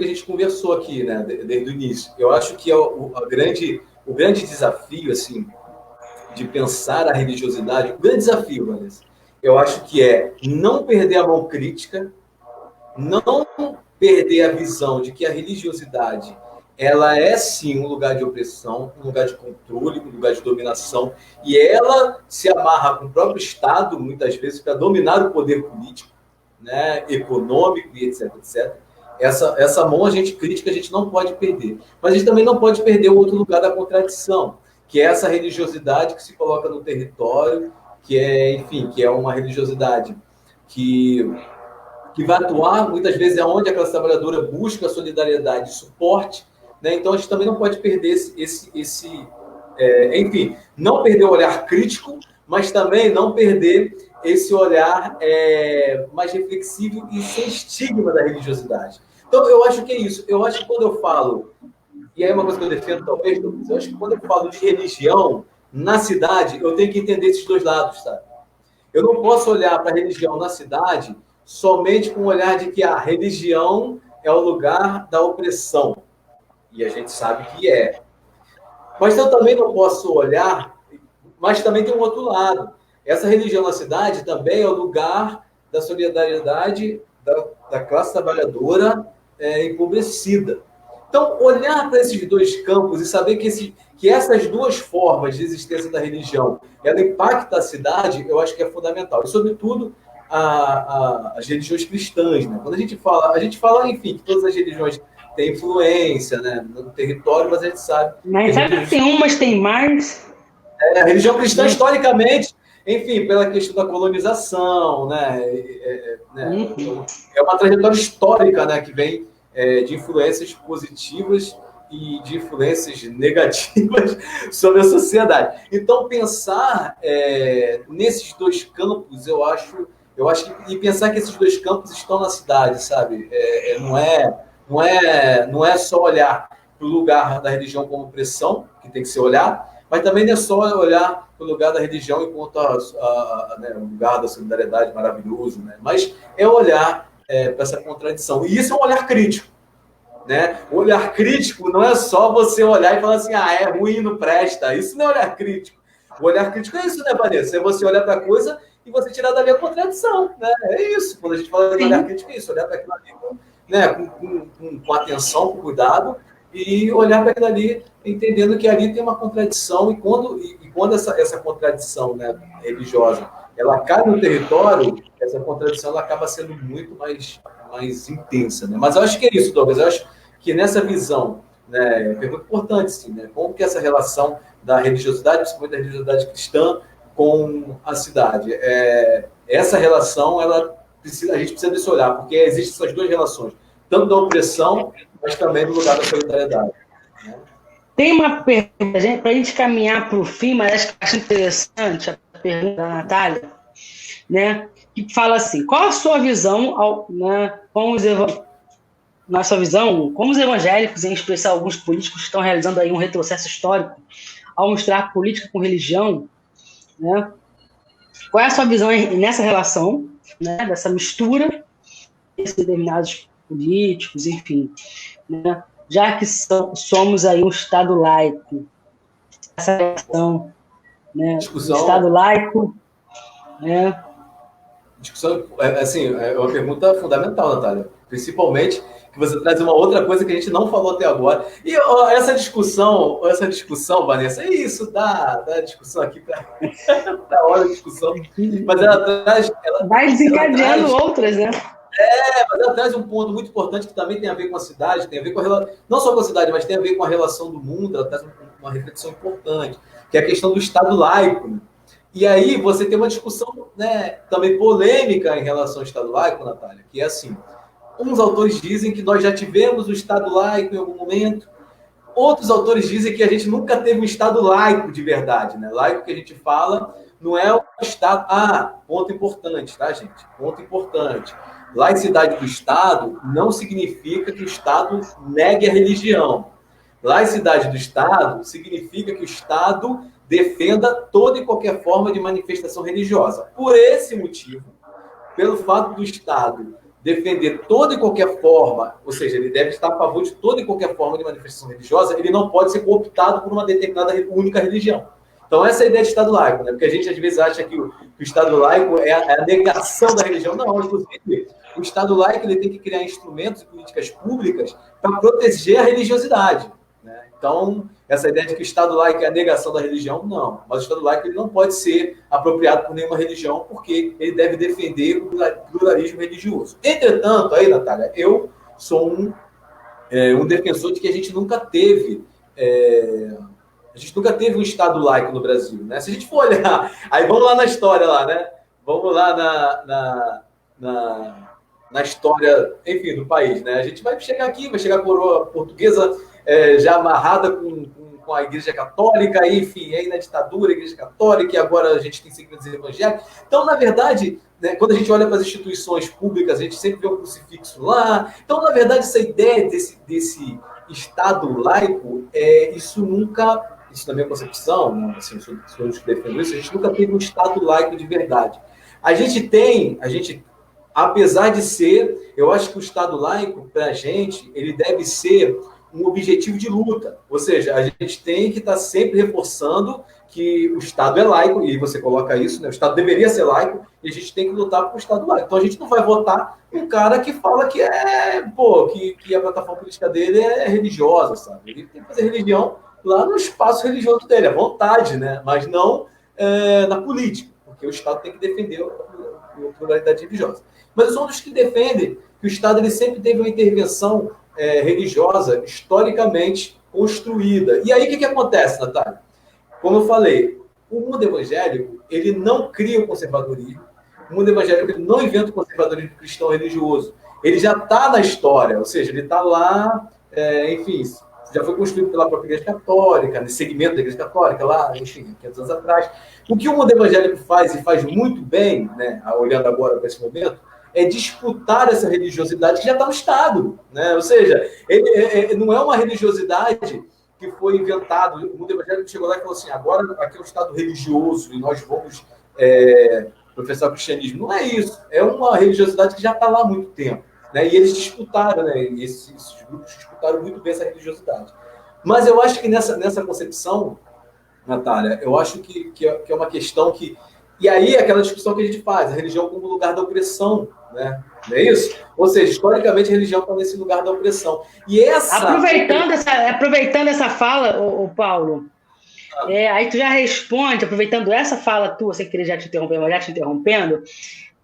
a gente conversou aqui, né, desde o início. Eu acho que o grande desafio, assim, de pensar a religiosidade, o grande desafio, Vanessa, eu acho que é não perder a mão crítica, não perder a visão de que a religiosidade ela é sim um lugar de opressão, um lugar de controle, um lugar de dominação, e ela se amarra com o próprio Estado, muitas vezes, para dominar o poder político, né, econômico e etc, etc. Essa mão crítica a gente não pode perder. Mas a gente também não pode perder o outro lugar da contradição, que é essa religiosidade que se coloca no território, que é uma religiosidade que vai atuar, muitas vezes, é onde a classe trabalhadora busca solidariedade e suporte, né? Então, a gente também não pode perder não perder o olhar crítico, mas também não perder esse olhar mais reflexivo e sem estigma da religiosidade. Então, eu acho que é isso. Eu acho que quando eu falo, e aí é uma coisa que eu defendo, talvez, eu acho que quando eu falo de religião na cidade, eu tenho que entender esses dois lados, sabe? Eu não posso olhar para a religião na cidade somente com o olhar de que a religião é o lugar da opressão. E a gente sabe que é. Mas eu também não posso olhar, mas também tem um outro lado. Essa religião na cidade também é o lugar da solidariedade da classe trabalhadora empobrecida. Então, olhar para esses dois campos e saber que essas duas formas de existência da religião, ela impacta a cidade, eu acho que é fundamental. E, sobretudo, as religiões cristãs, né? Quando a gente fala, enfim, que todas as religiões têm influência, né, no território, mas a gente sabe... Mas sabe que tem umas tem mais? A religião cristã, historicamente, enfim, pela questão da colonização, né, é uma trajetória histórica, né, que vem de influências positivas e de influências negativas sobre a sociedade. Então, pensar nesses dois campos, eu acho que pensar que esses dois campos estão na cidade, sabe? Não é só olhar para o lugar da religião como opressão, que tem que ser olhar, mas também não é só olhar para o lugar da religião enquanto o lugar da solidariedade maravilhoso, né? Mas é olhar para essa contradição. E isso é um olhar crítico, né? O olhar crítico não é só você olhar e falar assim, é ruim, não presta. Isso não é olhar crítico. O olhar crítico é isso, né, Vanessa? É você olhar para a coisa e você tirar dali a contradição, né? É isso. Quando a gente fala de olhar crítico, é isso. Olhar para aquilo ali com atenção, com cuidado, e olhar para aquilo ali entendendo que ali tem uma contradição, e quando essa contradição, né, religiosa, ela cai no território, essa contradição ela acaba sendo muito mais intensa, né? Mas eu acho que é isso, Douglas. Eu acho que nessa visão, né, é muito importante, sim, né? Como que essa relação da religiosidade, principalmente da religiosidade cristã, com a cidade. Essa relação, a gente precisa desse olhar, porque existem essas duas relações, tanto da opressão, mas também do lugar da solidariedade. Né? Tem uma pergunta, para a gente caminhar para o fim, mas acho interessante a pergunta da Natália, né, que fala assim, qual a sua visão, como os evangélicos, em especial alguns políticos, estão realizando aí um retrocesso histórico ao misturar política com religião, né? Qual é a sua visão nessa relação, né, dessa mistura desses determinados políticos, enfim, né? Já que somos aí um Estado laico, essa questão, né, do Estado laico, né? Discussão, assim, é uma pergunta fundamental, Natália. Principalmente que você traz uma outra coisa que a gente não falou até agora. E ó, essa discussão, Vanessa, é isso, dá discussão aqui para hora de discussão. Mas ela traz. Vai desencadeando outras, né? Mas ela traz um ponto muito importante que também tem a ver com a cidade, tem a ver com não só com a cidade, mas tem a ver com a relação do mundo, ela traz uma reflexão importante, que é a questão do Estado laico. Né? E aí você tem uma discussão, né, também polêmica em relação ao Estado laico, Natália, que é assim, uns autores dizem que nós já tivemos o Estado laico em algum momento, outros autores dizem que a gente nunca teve um Estado laico de verdade. Né? Laico que a gente fala não é o Estado... ponto importante, tá, gente? Ponto importante. Laicidade do Estado não significa que o Estado negue a religião. Laicidade do Estado significa que o Estado defenda toda e qualquer forma de manifestação religiosa. Por esse motivo, pelo fato do Estado defender toda e qualquer forma, ou seja, ele deve estar a favor de toda e qualquer forma de manifestação religiosa, ele não pode ser cooptado por uma determinada única religião. Então, essa é a ideia de Estado laico, né? Porque a gente, às vezes, acha que o Estado laico é a negação da religião. Não, inclusive, o Estado laico ele tem que criar instrumentos e políticas públicas para proteger a religiosidade. Né? Então, essa ideia de que o Estado laico é a negação da religião, não. Mas o Estado laico ele não pode ser apropriado por nenhuma religião, porque ele deve defender o pluralismo religioso. Entretanto, aí, Natália, eu sou um defensor de que a gente nunca teve... A gente nunca teve um Estado laico no Brasil, né? Se a gente for olhar, aí vamos lá na história lá, né? Vamos lá na história, enfim, do país, né? A gente vai chegar aqui, vai chegar a coroa portuguesa já amarrada com a Igreja Católica, enfim, aí na ditadura, a Igreja Católica, e agora a gente tem segmentos evangélicos. Então, na verdade, né, quando a gente olha para as instituições públicas, a gente sempre vê um crucifixo lá. Então, na verdade, essa ideia desse Estado laico, isso nunca... Isso na minha concepção, assim, sou os que defendem isso, a gente nunca teve um Estado laico de verdade. A gente, apesar de ser, eu acho que o Estado laico, para a gente, ele deve ser um objetivo de luta. Ou seja, a gente tem que estar sempre reforçando que o Estado é laico, e você coloca isso, né? O Estado deveria ser laico, e a gente tem que lutar por o Estado laico. Então a gente não vai votar um cara que fala que que a plataforma política dele é religiosa, sabe? Ele tem que fazer religião lá no espaço religioso dele, à vontade, né? Mas não na política, porque o Estado tem que defender a pluralidade religiosa. Mas eu sou um dos que defendem que o Estado ele sempre teve uma intervenção religiosa historicamente construída. E aí o que acontece, Natália? Como eu falei, o mundo evangélico ele não cria o conservadorismo, o mundo evangélico ele não inventa o conservadorismo cristão religioso. Ele já está na história, ou seja, ele está lá, enfim, já foi construído pela própria Igreja Católica, nesse segmento da Igreja Católica, lá, enfim, 500 anos atrás. O que o mundo evangélico faz, e faz muito bem, né, olhando agora para esse momento, é disputar essa religiosidade que já está no Estado. Né? Ou seja, não é uma religiosidade que foi inventada. O mundo evangélico chegou lá e falou assim, agora aqui é um Estado religioso e nós vamos professar o cristianismo. Não é isso. É uma religiosidade que já está lá há muito tempo. Né? E eles disputaram, né? E esses grupos disputaram muito bem essa religiosidade. Mas eu acho que nessa concepção, Natália, eu acho que é uma questão que... E aí, aquela discussão que a gente faz, a religião como lugar da opressão, né? Não é isso? Ou seja, historicamente, a religião está nesse lugar da opressão. E Aproveitando essa fala, o Paulo, aí tu já responde, aproveitando essa fala tua, sem querer já te interromper, mas já te interrompendo,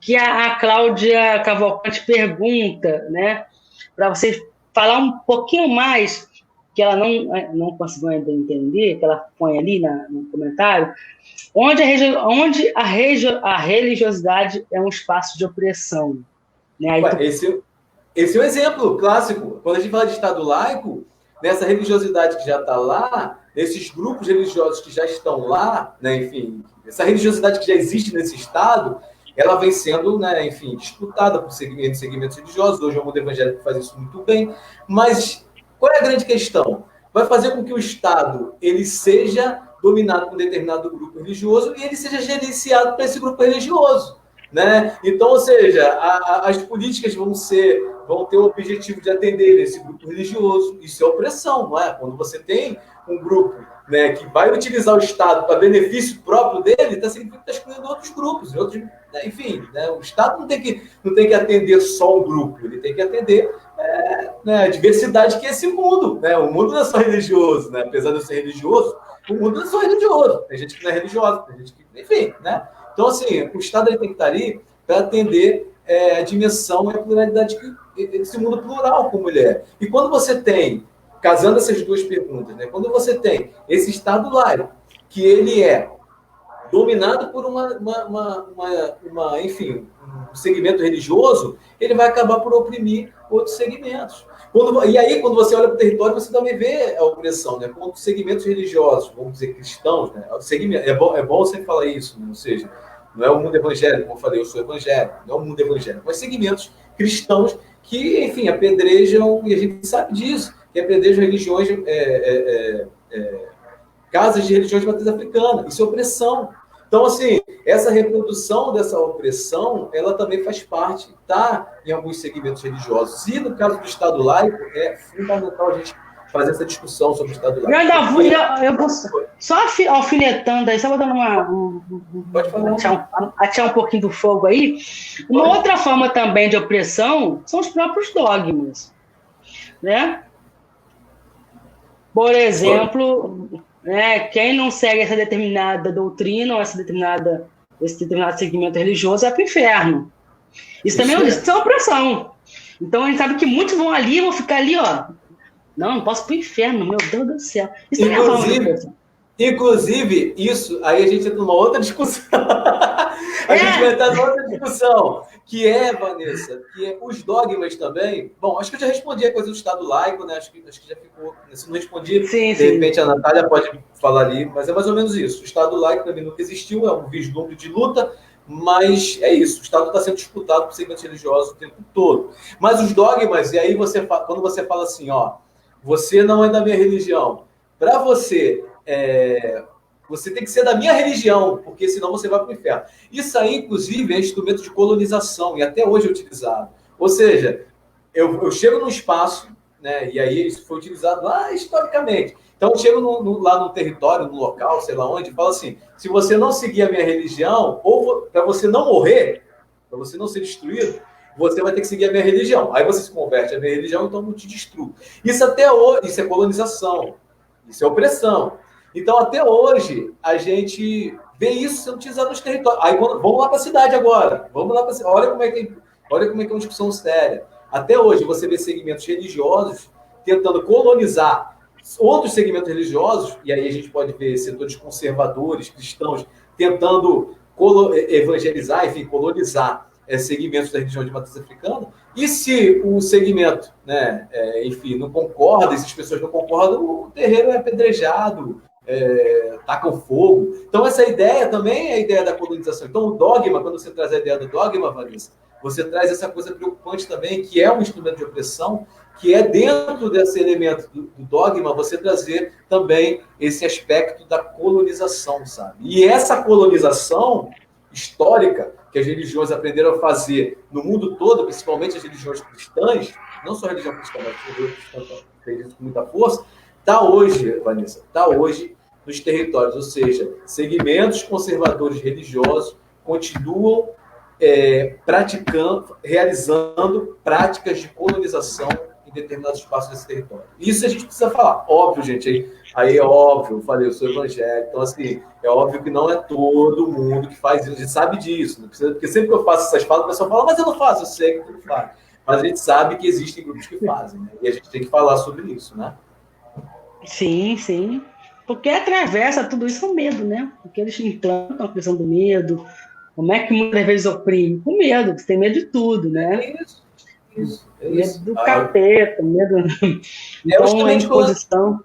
que a Cláudia Cavalcante pergunta, né, para você falar um pouquinho mais, que ela não conseguiu ainda entender, que ela põe ali no comentário, onde a religiosidade é um espaço de opressão. Né? Esse é um exemplo clássico. Quando a gente fala de Estado laico, nessa religiosidade que já está lá, esses grupos religiosos que já estão lá, né, enfim, essa religiosidade que já existe nesse Estado, ela vem sendo, né, enfim, disputada por segmentos religiosos. Hoje o mundo evangélico faz isso muito bem. Mas qual é a grande questão? Vai fazer com que o Estado ele seja dominado por um determinado grupo religioso e ele seja gerenciado por esse grupo religioso. Né? Então, ou seja, as políticas vão ter o objetivo de atender esse grupo religioso. Isso é opressão, não é? Quando você tem um grupo né, que vai utilizar o Estado para benefício próprio dele, está excluindo outros grupos, né, enfim, né, o Estado não tem que atender só um grupo, ele tem que atender né, a diversidade que é esse mundo, né? O mundo não é só religioso, né? Apesar de eu ser religioso, o mundo não é só religioso, tem gente que não é religiosa, tem gente que, enfim, né? Então, assim, o Estado ele tem que estar ali para atender a dimensão e a pluralidade desse mundo plural como ele é. E quando você tem, casando essas duas perguntas, né? Quando você tem esse Estado laico, que ele é dominado por enfim, um segmento religioso, ele vai acabar por oprimir outros segmentos. E aí, quando você olha para o território, você também vê a opressão, né? Quando segmentos religiosos, vamos dizer cristãos, né? É bom você falar isso, né? Ou seja, não é o mundo evangélico, como eu falei, eu sou evangélico, não é o mundo evangélico, mas segmentos cristãos que, enfim, apedrejam, e a gente sabe disso, que apedrejam religiões, casas de religiões de matriz africana. Isso é opressão. Então, assim, essa reprodução dessa opressão, ela também faz parte, tá, em alguns segmentos religiosos. E no caso do Estado laico, é fundamental a gente fazer essa discussão sobre o Estado laico. Eu vou só alfinetando aí, só vou dando atirar um pouquinho do fogo aí. Uma outra forma também de opressão são os próprios dogmas, né? Por exemplo, quem não segue essa determinada doutrina ou esse determinado segmento religioso é para o inferno. Isso também é opressão. Então a gente sabe que muitos vão ficar ali, ó. Não posso ir para o inferno, meu Deus do céu. Isso inclusive, isso, aí a gente entra numa outra discussão. A gente vai entrar numa outra discussão, que é, Vanessa, que é os dogmas também. Bom, acho que eu já respondi a coisa do Estado laico, né? Acho que já ficou. Se não respondi, de repente a Natália pode falar ali, mas é mais ou menos isso. O Estado laico também nunca existiu, é um vislumbre de luta, mas é isso. O Estado está sendo disputado por segmentos religiosos o tempo todo. Mas os dogmas, e aí quando você fala assim, ó, você não é da minha religião, para você tem que ser da minha religião, porque senão você vai para o inferno. Isso aí, inclusive, é instrumento de colonização, e até hoje é utilizado. Ou seja, eu chego num espaço, né, e aí isso foi utilizado lá historicamente. Então, eu chego lá no território, no local, sei lá onde, e falo assim, se você não seguir a minha religião, ou para você não morrer, para você não ser destruído, você vai ter que seguir a minha religião. Aí você se converte à minha religião, então eu não te destruo. Isso até hoje, isso é colonização, isso é opressão. Então, até hoje, a gente vê isso sendo utilizado nos territórios. Aí, vamos lá para a cidade agora. Vamos lá para a cidade. Olha como é que é uma discussão séria. Até hoje, você vê segmentos religiosos tentando colonizar outros segmentos religiosos, e aí a gente pode ver setores conservadores, cristãos, tentando evangelizar, enfim, colonizar segmentos da religião de matriz africana. E se o segmento, né, enfim, não concorda, e se as pessoas não concordam, o terreiro é apedrejado, tacam fogo. Então, essa ideia também é a ideia da colonização. Então, o dogma, quando você traz a ideia do dogma, Vanessa, você traz essa coisa preocupante também, que é um instrumento de opressão, que é dentro desse elemento do dogma, você trazer também esse aspecto da colonização, sabe? E essa colonização histórica que as religiões aprenderam a fazer no mundo todo, principalmente as religiões cristãs, não só a religião cristã, mas a religião cristã fez isso com muita força, está hoje, Vanessa, está hoje nos territórios, ou seja, segmentos conservadores religiosos continuam realizando práticas de colonização em determinados espaços desse território. Isso a gente precisa falar. Óbvio, gente, aí é óbvio, eu falei, eu sou evangélico, então assim, é óbvio que não é todo mundo que faz isso, a gente sabe disso, não precisa, porque sempre que eu faço essas falas, o pessoal fala, mas eu não faço, eu sei que tu faz. Mas a gente sabe que existem grupos que fazem, né? E a gente tem que falar sobre isso, né? Sim, sim. Porque atravessa tudo isso o medo, né? Porque eles implantam a questão do medo. Como é que muitas vezes oprime? Com medo, você tem medo de tudo, né? Medo do capeta, medo. Então, é imposição.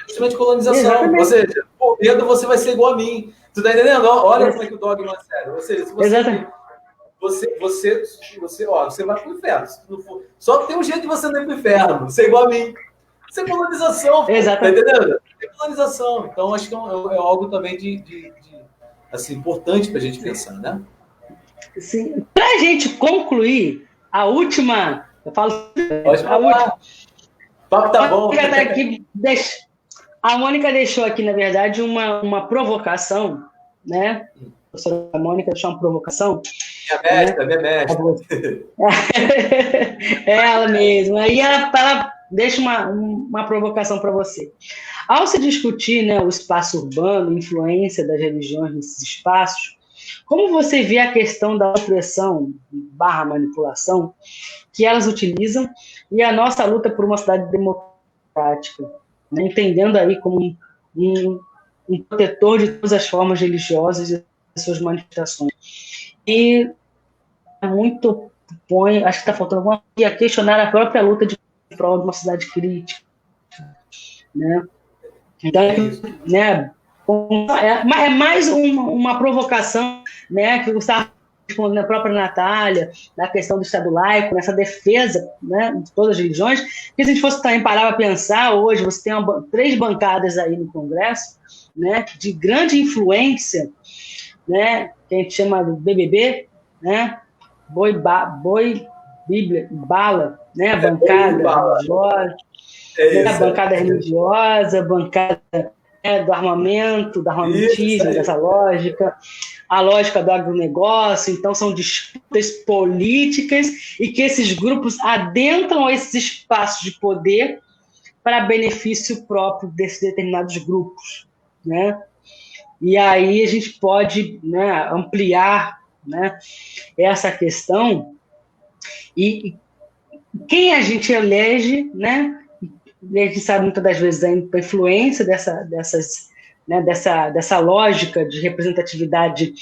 Justamente colonização. Exatamente. Ou seja, por medo você vai ser igual a mim. Tu tá entendendo? Olha como é que o dogma é sério. Ou seja, se você vai pro inferno. Se não for, só que tem um jeito de você não ir pro inferno. Ser igual a mim. Isso é colonização. Exatamente. Tá entendendo? É colonização. Então, acho que é algo também assim, importante para a gente pensar, né? Sim. Para a gente concluir, a última... Eu falo... Pode falar. O papo tá bom. Aqui, A Mônica deixou aqui, na verdade, uma provocação, né? A professora Mônica deixou uma provocação. Minha mestra. É ela mesma. Aí ela deixa uma provocação para você. Ao se discutir, né, o espaço urbano, a influência das religiões nesses espaços, como você vê a questão da opressão / manipulação que elas utilizam e a nossa luta por uma sociedade democrática, né, entendendo aí como um protetor de todas as formas religiosas e suas manifestações. E muito acho que está faltando alguma coisa, a questionar a própria luta de prol de uma sociedade crítica, né? Então, né, é mais uma provocação, né, que o Gustavo respondendo a própria Natália, na questão do Estado laico, nessa defesa, né, de todas as religiões, que se a gente fosse também parar para pensar, hoje você tem 3 bancadas aí no Congresso, né, de grande influência, né, que a gente chama do BBB, né, Bíblia, Bala, né, a bancada religiosa, a bancada religiosa, a bancada do armamento, do armamentismo, dessa lógica, a lógica do agronegócio. Então, são disputas políticas e que esses grupos adentram esses espaços de poder para benefício próprio desses determinados grupos, né? E aí a gente pode, né, ampliar, né, essa questão e quem a gente elege, né? A gente sabe muitas das vezes a influência dessa lógica de representatividade,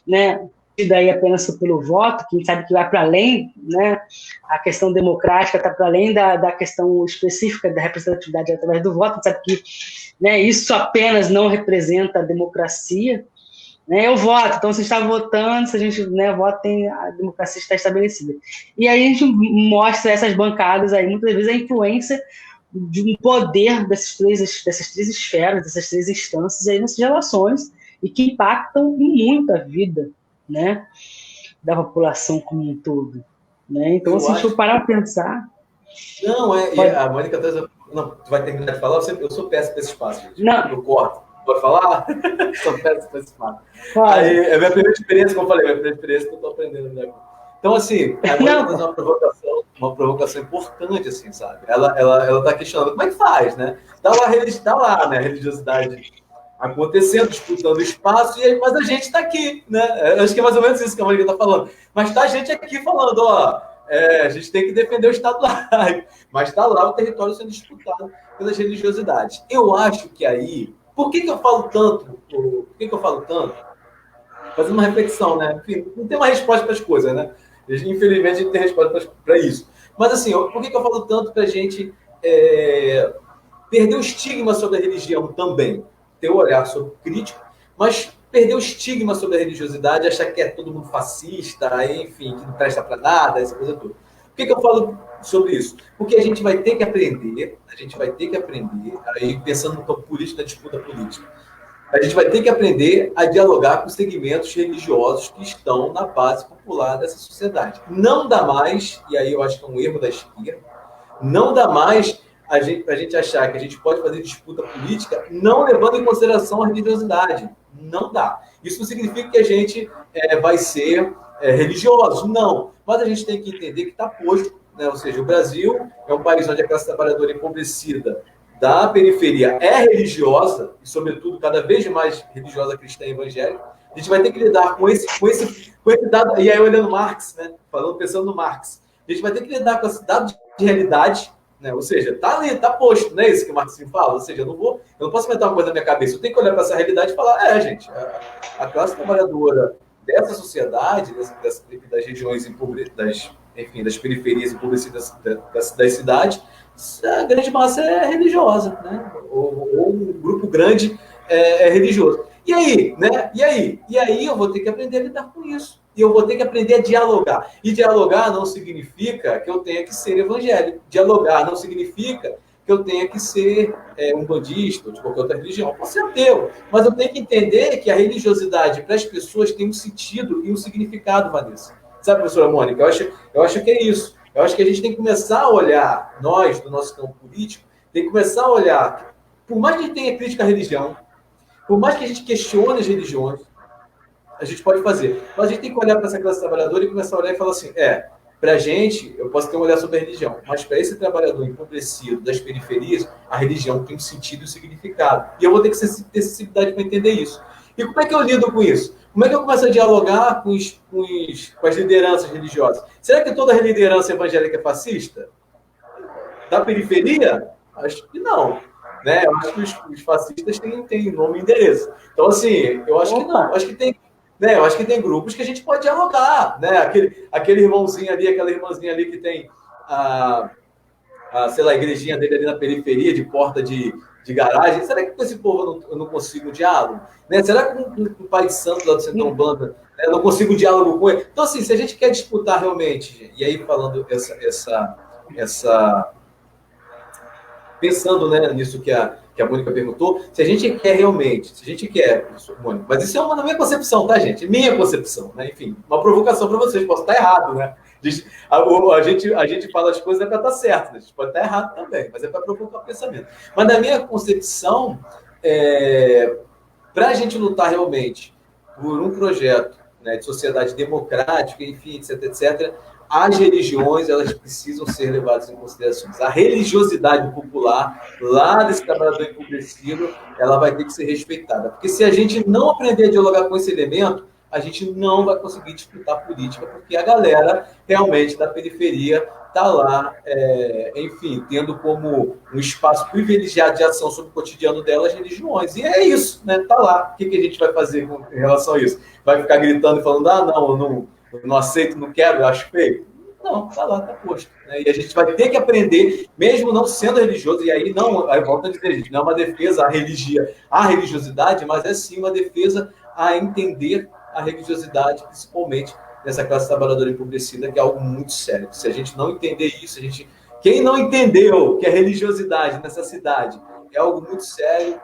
né, daí apenas pelo voto, que a gente sabe que vai para além, né, a questão democrática está para além da questão específica da representatividade através do voto. A gente sabe que, né, isso apenas não representa a democracia, né? Eu voto, então se está votando, se a gente, né, vota, a democracia está estabelecida. E aí a gente mostra essas bancadas aí, muitas vezes a influência de um poder dessas três esferas, dessas 3 instâncias aí nessas relações e que impactam muito a vida, né, da população como um todo, né? Então, se a gente for parar para pensar... Não, e a Mônica... Não, tu vai terminar de falar? Eu sou péssimo para esse espaço, gente. Não. Eu corto. Pode falar? Sou péssimo para esse espaço. Aí, é a minha primeira experiência, como eu falei, minha primeira experiência que eu estou aprendendo ainda agora. Então, assim, a Mônica faz uma provocação importante, assim, sabe? Ela tá questionando como é que faz, né? Tá lá, né? A religiosidade acontecendo, disputando espaço, mas a gente está aqui, né? Eu acho que é mais ou menos isso que a Mônica está falando. Mas tá a gente aqui falando, ó, a gente tem que defender o Estado laico, mas está lá o território sendo disputado pelas religiosidades. Eu acho que aí... Por que eu falo tanto? Fazendo uma reflexão, né? Enfim, não tem uma resposta para as coisas, né? Infelizmente, a gente tem resposta para isso. Mas, assim, por que eu falo tanto para a gente perder o estigma sobre a religião também? Ter um olhar sobre crítico, mas perder o estigma sobre a religiosidade, achar que é todo mundo fascista, enfim, que não presta para nada, essa coisa toda. Por que eu falo sobre isso? Porque a gente vai ter que aprender, aí pensando no campo político, na disputa política, a gente vai ter que aprender a dialogar com segmentos religiosos que estão na base popular dessa sociedade. Não dá mais, e aí eu acho que é um erro da esquerda, não dá mais a gente achar que a gente pode fazer disputa política não levando em consideração a religiosidade. Não dá. Isso não significa que a gente vai ser religioso, não. Mas a gente tem que entender que está posto, né? Ou seja, o Brasil é um país onde a classe trabalhadora empobrecida da periferia é religiosa, e sobretudo cada vez mais religiosa cristã e evangélica. A gente vai ter que lidar com esse dado, e aí olhando Marx, né? Pensando no Marx, a gente vai ter que lidar com esse dado de realidade, né? Ou seja, está ali, está posto, não é isso que o Marxismo fala? Ou seja, eu não posso inventar uma coisa na minha cabeça, eu tenho que olhar para essa realidade e falar, gente, a classe trabalhadora dessa sociedade, das regiões das periferias empobrecidas das cidades, a grande massa é religiosa, né? Ou um grupo grande é religioso. E aí, né? E aí eu vou ter que aprender a lidar com isso. E eu vou ter que aprender a dialogar. E dialogar não significa que eu tenha que ser evangélico. Dialogar não significa que eu tenha que ser umbandista ou de qualquer outra religião. Eu posso ser ateu, mas eu tenho que entender que a religiosidade para as pessoas tem um sentido e um significado, Vanessa. Sabe, professora Mônica? Eu acho que é isso. Eu acho que a gente tem que começar a olhar, nós, do nosso campo político, tem que começar a olhar por mais que a gente tenha crítica à religião, por mais que a gente questione as religiões, a gente pode fazer. Mas a gente tem que olhar para essa classe trabalhadora e começar a olhar e falar assim, para a gente, eu posso ter um olhar sobre a religião, mas para esse trabalhador empobrecido das periferias, a religião tem um sentido e um significado. E eu vou ter que ter sensibilidade para entender isso. E como é que eu lido com isso? Como é que eu começo a dialogar com as lideranças religiosas? Será que toda liderança evangélica é fascista? Da periferia? Acho que não. Né? Eu acho que os fascistas têm nome e endereço. Então, assim, eu acho que não. Eu acho que tem... Né, eu acho que tem grupos que a gente pode dialogar, né? Aquele irmãozinho ali, aquela irmãzinha ali que tem sei lá, a igrejinha dele ali na periferia, de porta de garagem. Será que com esse povo eu não consigo um diálogo? Né? Será que com o pai de santo lá do Centrão Banda eu não consigo um diálogo com ele? Então, assim, se a gente quer disputar realmente, e aí falando pensando, né, nisso que a Mônica perguntou, se a gente quer realmente, Mônica, mas isso é na minha concepção, tá, gente? Minha concepção, né? Enfim, uma provocação para vocês, posso estar errado, né? A gente fala as coisas para estar certo, né? A gente pode estar errado também, mas é para provocar o pensamento. Mas na minha concepção, para a gente lutar realmente por um projeto, né, de sociedade democrática, enfim, etc., etc., as religiões, elas precisam ser levadas em consideração. A religiosidade popular, lá desse trabalhador empobrecido, ela vai ter que ser respeitada. Porque se a gente não aprender a dialogar com esse elemento, a gente não vai conseguir disputar política, porque a galera realmente da periferia está lá, enfim, tendo como um espaço privilegiado de ação sobre o cotidiano dela as religiões. E é isso, né? Está lá. O que a gente vai fazer em relação a isso? Vai ficar gritando e falando, não, eu não aceito, não quero, eu acho feio? Não, está lá, está posto. Né? E a gente vai ter que aprender, mesmo não sendo religioso, e aí volto a dizer, não é uma defesa à religiosidade, mas é sim uma defesa a entender a religiosidade, principalmente nessa classe trabalhadora empobrecida, que é algo muito sério. Se a gente não entender isso, quem não entendeu que a religiosidade nessa cidade é algo muito sério,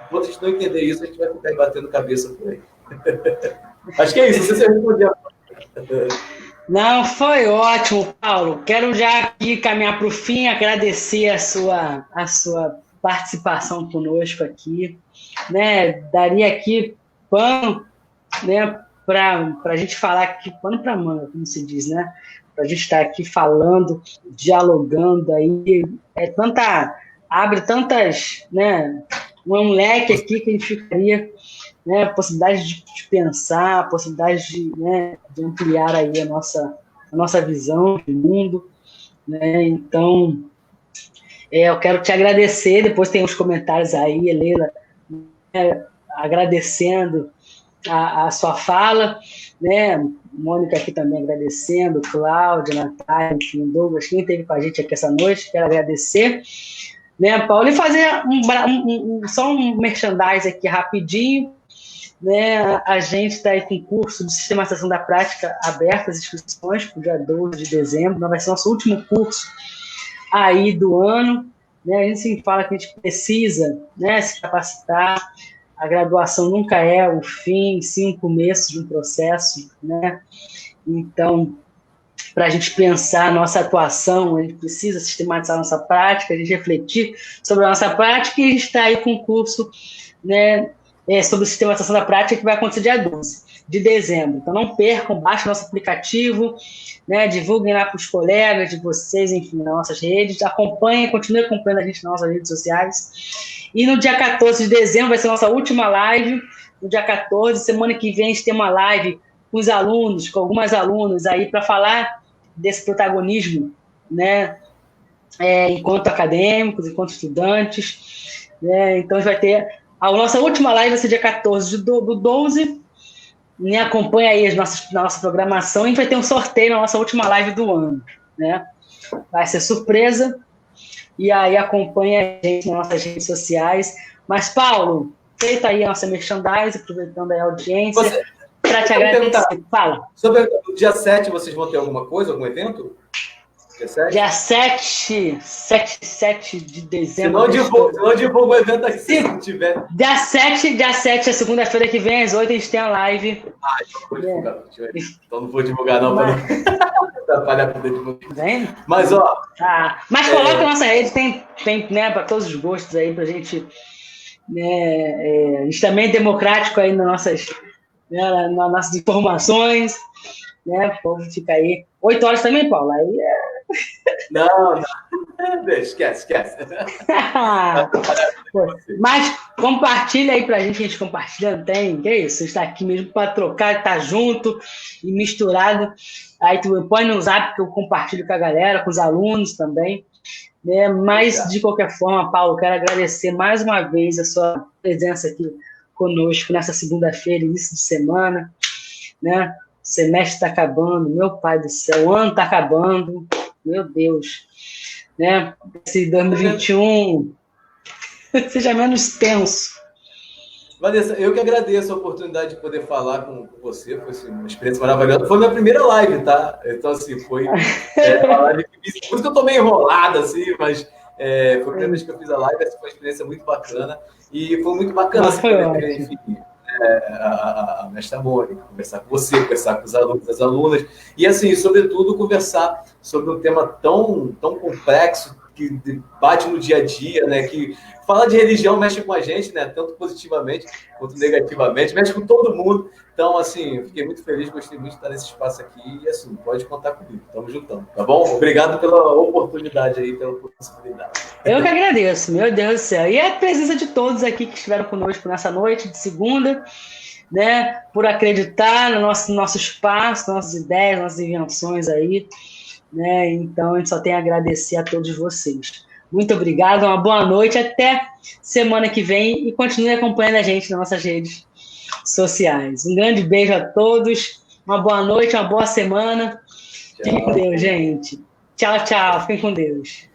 enquanto a gente não entender isso, a gente vai ficar aí batendo cabeça por aí. Acho que é isso, não sei se eu respondi a... Não, foi ótimo, Paulo. Quero já aqui caminhar para o fim, agradecer a sua participação conosco aqui. Né? Daria aqui pano, né, para a gente falar aqui, pano para manga, como se diz, né? Para a gente estar aqui falando, dialogando aí. Abre tantas, né? Um leque aqui que a gente ficaria... Né, possibilidade de pensar, possibilidade de ampliar aí a nossa visão de mundo, né? Então, eu quero te agradecer, depois tem uns comentários aí, Leila, né, agradecendo a sua fala, né? Mônica aqui também agradecendo, Cláudia, Natália, enfim, Douglas, quem esteve com a gente aqui essa noite, quero agradecer, né, Paulo, e fazer só um merchandise aqui rapidinho. Né, a gente está aí com curso de Sistematização da Prática aberto, as inscrições para o dia 12 de dezembro, vai ser nosso último curso aí do ano, né, a gente sempre fala que a gente precisa, né, se capacitar, a graduação nunca é o fim, sim o começo de um processo, né, então, para a gente pensar a nossa atuação, a gente precisa sistematizar a nossa prática, a gente refletir sobre a nossa prática, e a gente está aí com o curso, né, sobre a sistematização da prática, que vai acontecer dia 12 de dezembro. Então, não percam, baixem nosso aplicativo, né, divulguem lá para os colegas de vocês, enfim, nas nossas redes, acompanhem, continuem acompanhando a gente nas nossas redes sociais. E no dia 14 de dezembro vai ser a nossa última live, no dia 14, semana que vem a gente tem uma live com os alunos, com algumas alunas aí, para falar desse protagonismo, né, enquanto acadêmicos, enquanto estudantes, né, então a gente vai ter... A nossa última live vai ser dia 14 do 12, né? Acompanha aí a nossa programação, e a gente vai ter um sorteio na nossa última live do ano, né? Vai ser surpresa, e aí acompanha a gente nas nossas redes sociais. Mas, Paulo, feita aí a nossa merchandise, aproveitando aí a audiência, para te agradecer. Fala. Sobre o dia 7, vocês vão ter alguma coisa, algum evento? Dia 7 de dezembro. Se não divulga o evento aqui, se não tiver. Dia 7, a segunda-feira que vem, às 8, a gente tem a live. Então não vou divulgar. Então não vou divulgar, não, para não atrapalhar a vida de vocês. Mas, ó. Mas coloca a nossa rede, tem né, para todos os gostos aí, pra gente. Né, a gente também é democrático aí nas nossas informações. Né, o povo fica aí. 8 horas também, Paulo? Aí Não. Esquece. Mas compartilha aí pra gente, que a gente compartilha, não tem, que é isso? A gente tá aqui mesmo para trocar, tá junto e misturado. Aí tu põe no zap que eu compartilho com a galera, com os alunos também. Né? Mas, de qualquer forma, Paulo, quero agradecer mais uma vez a sua presença aqui conosco nessa segunda-feira, início de semana. Né? O semestre está acabando, meu pai do céu, o ano está acabando, meu Deus. Né? Esse 2021 seja menos tenso. Vanessa, eu que agradeço a oportunidade de poder falar com você, foi assim, uma experiência maravilhosa. Foi minha primeira live, tá? Então, assim, foi uma live que por isso que eu tô meio enrolado, assim, mas foi a primeira vez que eu fiz a live, essa foi uma experiência muito bacana. E foi muito bacana, assim, enfim, a mestra Mônica, conversar com você, conversar com os alunos, as alunas, e, assim, sobretudo, conversar sobre um tema tão complexo, que bate no dia a dia, né? Que falar de religião mexe com a gente, né? Tanto positivamente quanto negativamente, mexe com todo mundo. Então, assim, eu fiquei muito feliz, gostei muito de estar nesse espaço aqui e, assim, pode contar comigo. Tamo juntão, tá bom? Obrigado pela oportunidade aí, pela possibilidade. Eu que agradeço, meu Deus do céu. E a presença de todos aqui que estiveram conosco nessa noite de segunda, né? Por acreditar no nosso espaço, nossas ideias, nossas invenções aí. Né? Então, a gente só tem a agradecer a todos vocês. Muito obrigado, uma boa noite, até semana que vem e continue acompanhando a gente nas nossas redes sociais. Um grande beijo a todos, uma boa noite, uma boa semana. Fiquem com Deus, gente. Tchau, tchau. Fiquem com Deus.